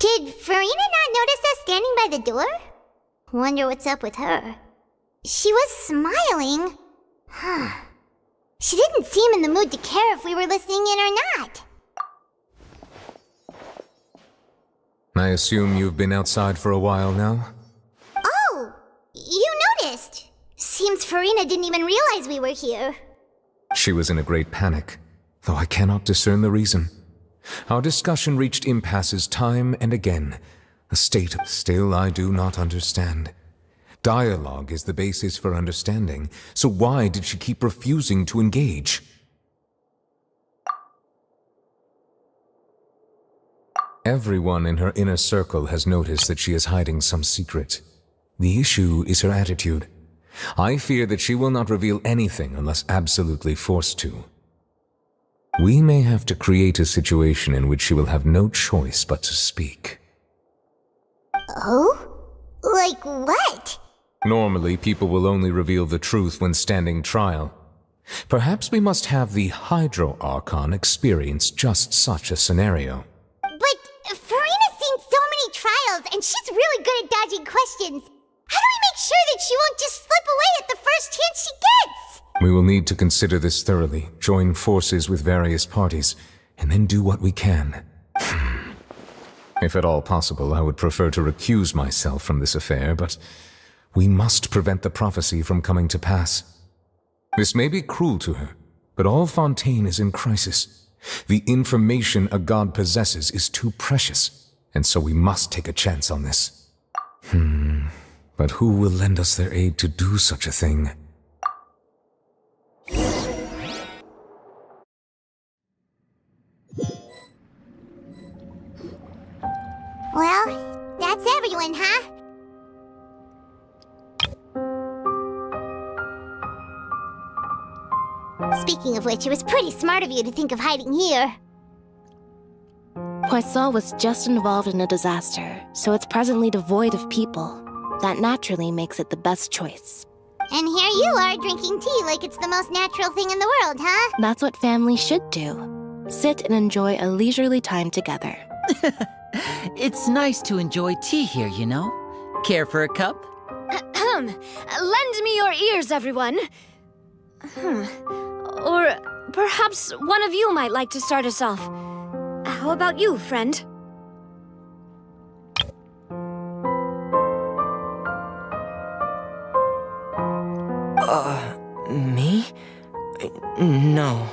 Did Furina not notice us standing by the door? Wonder what's up with her. She was smiling. She didn't seem in the mood to care if we were listening in or not. I assume you've been outside for a while now? Oh, you noticed. Seems Furina didn't even realize we were here. She was in a great panic, though I cannot discern the reason. Our discussion reached impasses time and again, a state still I do not understand. Dialogue is the basis for understanding, so why did she keep refusing to engage? Everyone in her inner circle has noticed that she is hiding some secret. The issue is her attitude. I fear that she will not reveal anything unless absolutely forced to. We may have to create a situation in which she will have no choice but to speak. Oh? Like what? Normally, people will only reveal the truth when standing trial. Perhaps we must have the Hydro Archon experience just such a scenario. But Furina's seen so many trials, and she's really good at dodging questions. How do we make sure that she won't just slip away at the first chance she gets? We will need to consider this thoroughly, join forces with various parties, and then do what we can. If at all possible, I would prefer to recuse myself from this affair, but we must prevent the prophecy from coming to pass. This may be cruel to her, but all Fontaine is in crisis. The information a god possesses is too precious, and so we must take a chance on this. But who will lend us their aid to do such a thing? Well, that's everyone, huh? Speaking of which, it was pretty smart of you to think of hiding here. Poisson was just involved in a disaster, so it's presently devoid of people. That naturally makes it the best choice. And here you are drinking tea like it's the most natural thing in the world, huh? That's what family should do. Sit and enjoy a leisurely time together. It's nice to enjoy tea here, you know? Care for a cup? Lend me your ears, everyone. Or perhaps one of you might like to start us off. How about you, friend? Me? No,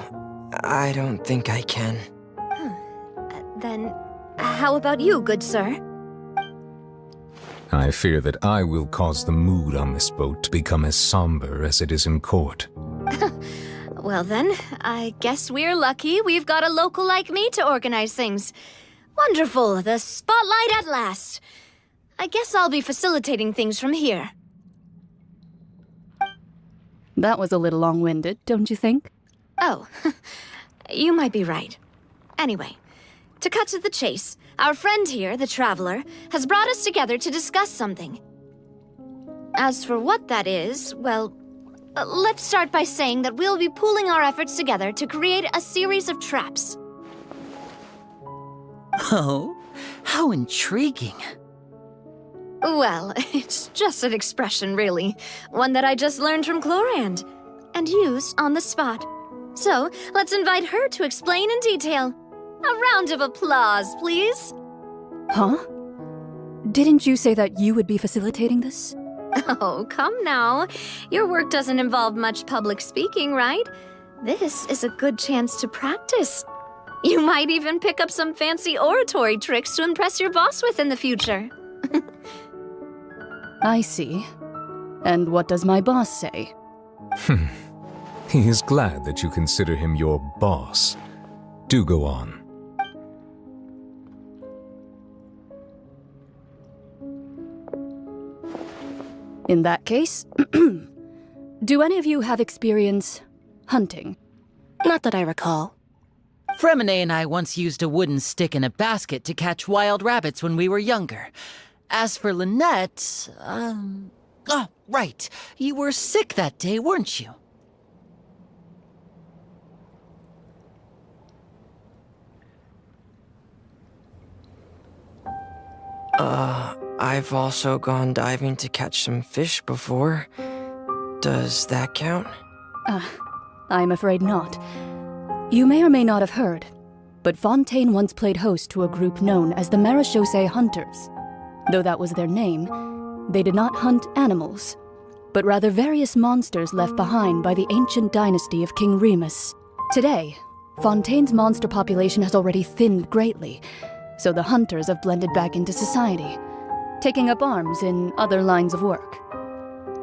I don't think I can. Then, how about you, good sir? I fear that I will cause the mood on this boat to become as somber as it is in court. Well then, I guess we're lucky we've got a local like me to organize things. Wonderful, the spotlight at last. I guess I'll be facilitating things from here. That was a little long-winded, don't you think? Oh, you might be right. Anyway, to cut to the chase, our friend here, the Traveler, has brought us together to discuss something. As for what that is, well, let's start by saying that we'll be pooling our efforts together to create a series of traps. Oh, how intriguing. Well, it's just an expression, really. One that I just learned from Chlorand, and used on the spot. So, let's invite her to explain in detail. A round of applause, please. Huh? Didn't you say that you would be facilitating this? Oh, come now. Your work doesn't involve much public speaking, right? This is a good chance to practice. You might even pick up some fancy oratory tricks to impress your boss with in the future. I see. And what does my boss say? He is glad that you consider him your boss. Do go on. In that case, do any of you have experience hunting? Not that I recall. Fremine and I once used a wooden stick in a basket to catch wild rabbits when we were younger. As for Lynette, oh, right. You were sick that day, weren't you? I've also gone diving to catch some fish before. Does that count? I'm afraid not. You may or may not have heard, but Fontaine once played host to a group known as the Marechaussee Hunters. Though that was their name, they did not hunt animals, but rather various monsters left behind by the ancient dynasty of King Remus. Today, Fontaine's monster population has already thinned greatly, so the hunters have blended back into society, taking up arms in other lines of work.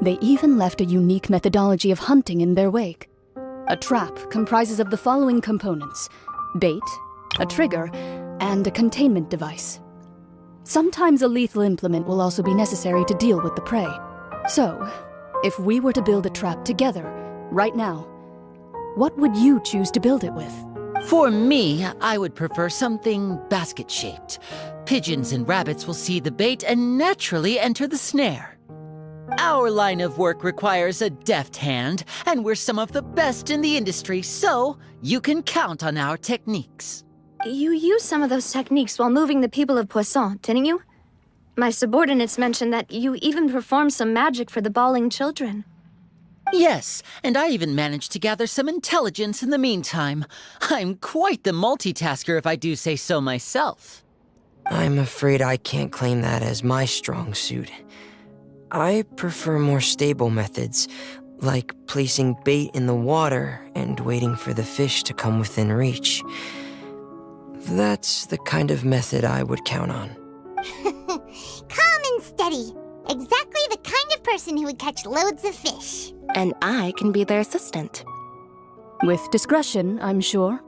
They even left a unique methodology of hunting in their wake. A trap comprises of the following components: bait, a trigger, and a containment device. Sometimes a lethal implement will also be necessary to deal with the prey. So, if we were to build a trap together, right now, what would you choose to build it with? For me, I would prefer something basket-shaped. Pigeons and rabbits will see the bait and naturally enter the snare. Our line of work requires a deft hand, and we're some of the best in the industry, so you can count on our techniques. You used some of those techniques while moving the people of Poisson, didn't you? My subordinates mentioned that you even performed some magic for the bawling children. Yes, and I even managed to gather some intelligence in the meantime. I'm quite the multitasker if I do say so myself. I'm afraid I can't claim that as my strong suit. I prefer more stable methods, like placing bait in the water and waiting for the fish to come within reach. That's the kind of method I would count on. Calm and steady. Exactly the kind of person who would catch loads of fish. And I can be their assistant. With discretion, I'm sure.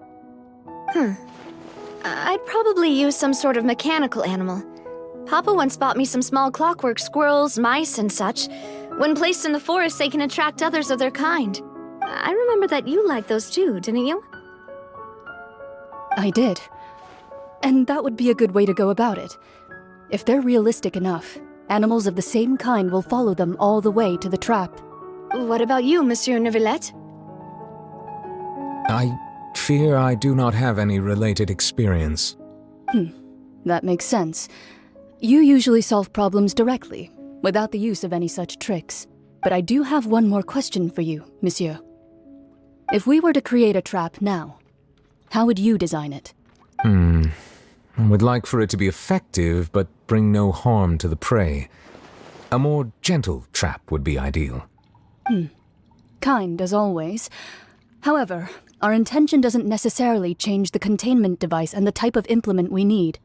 I'd probably use some sort of mechanical animal. Papa once bought me some small clockwork squirrels, mice, and such. When placed in the forest, they can attract others of their kind. I remember that you liked those too, didn't you? I did. And that would be a good way to go about it. If they're realistic enough, animals of the same kind will follow them all the way to the trap. What about you, Monsieur Neuvillette? I fear I do not have any related experience. That makes sense. You usually solve problems directly, without the use of any such tricks. But I do have one more question for you, Monsieur. If we were to create a trap now, how would you design it? I would like for it to be effective, but bring no harm to the prey. A more gentle trap would be ideal. Kind, as always. However, our intention doesn't necessarily change the containment device and the type of implement we need.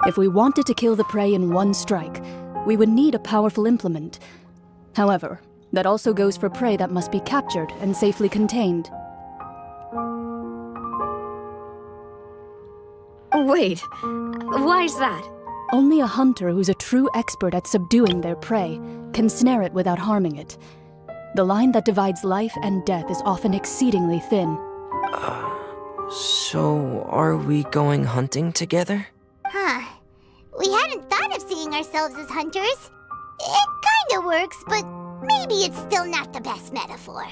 If we wanted to kill the prey in one strike, we would need a powerful implement. However, that also goes for prey that must be captured and safely contained. Wait, why's that? Only a hunter who's a true expert at subduing their prey can snare it without harming it. The line that divides life and death is often exceedingly thin. So are we going hunting together? Huh. We hadn't thought of seeing ourselves as hunters. It kinda works, but maybe it's still not the best metaphor.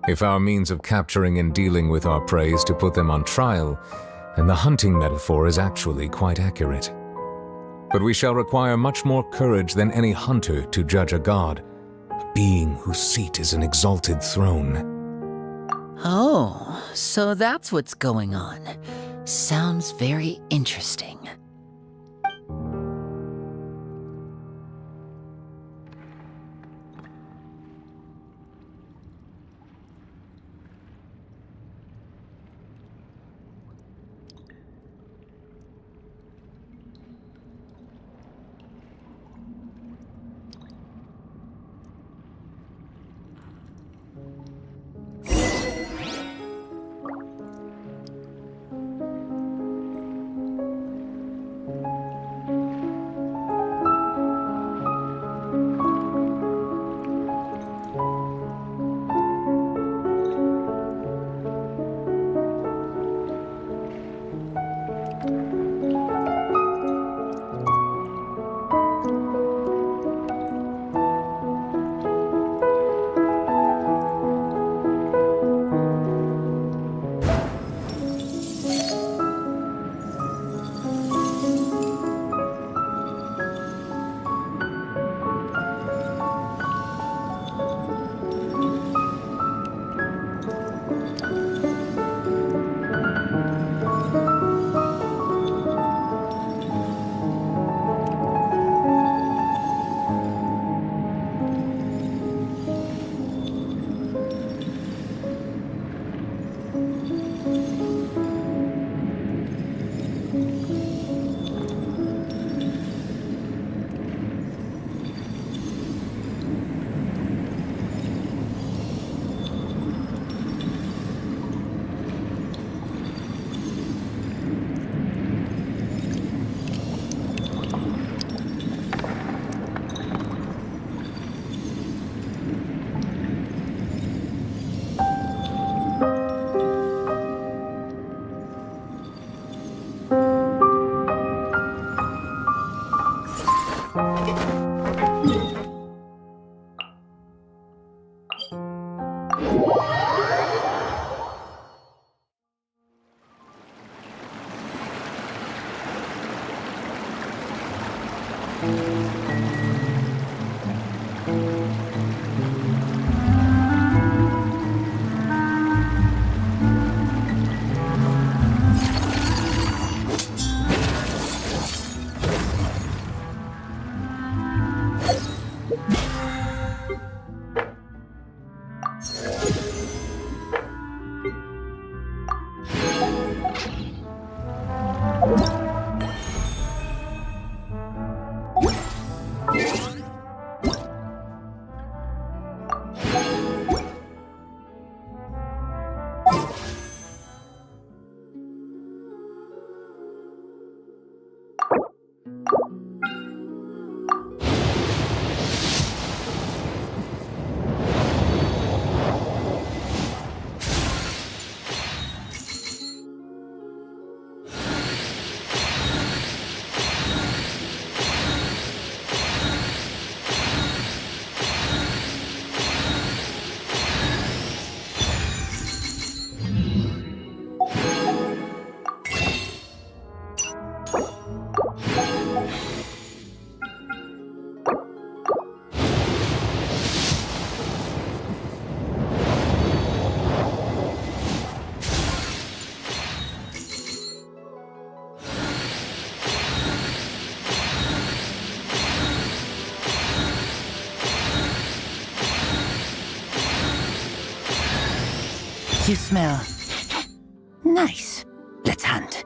If our means of capturing and dealing with our prey is to put them on trial, then the hunting metaphor is actually quite accurate. But we shall require much more courage than any hunter to judge a god, a being whose seat is an exalted throne. Oh, so that's what's going on. Sounds very interesting. You smell nice. Let's hunt.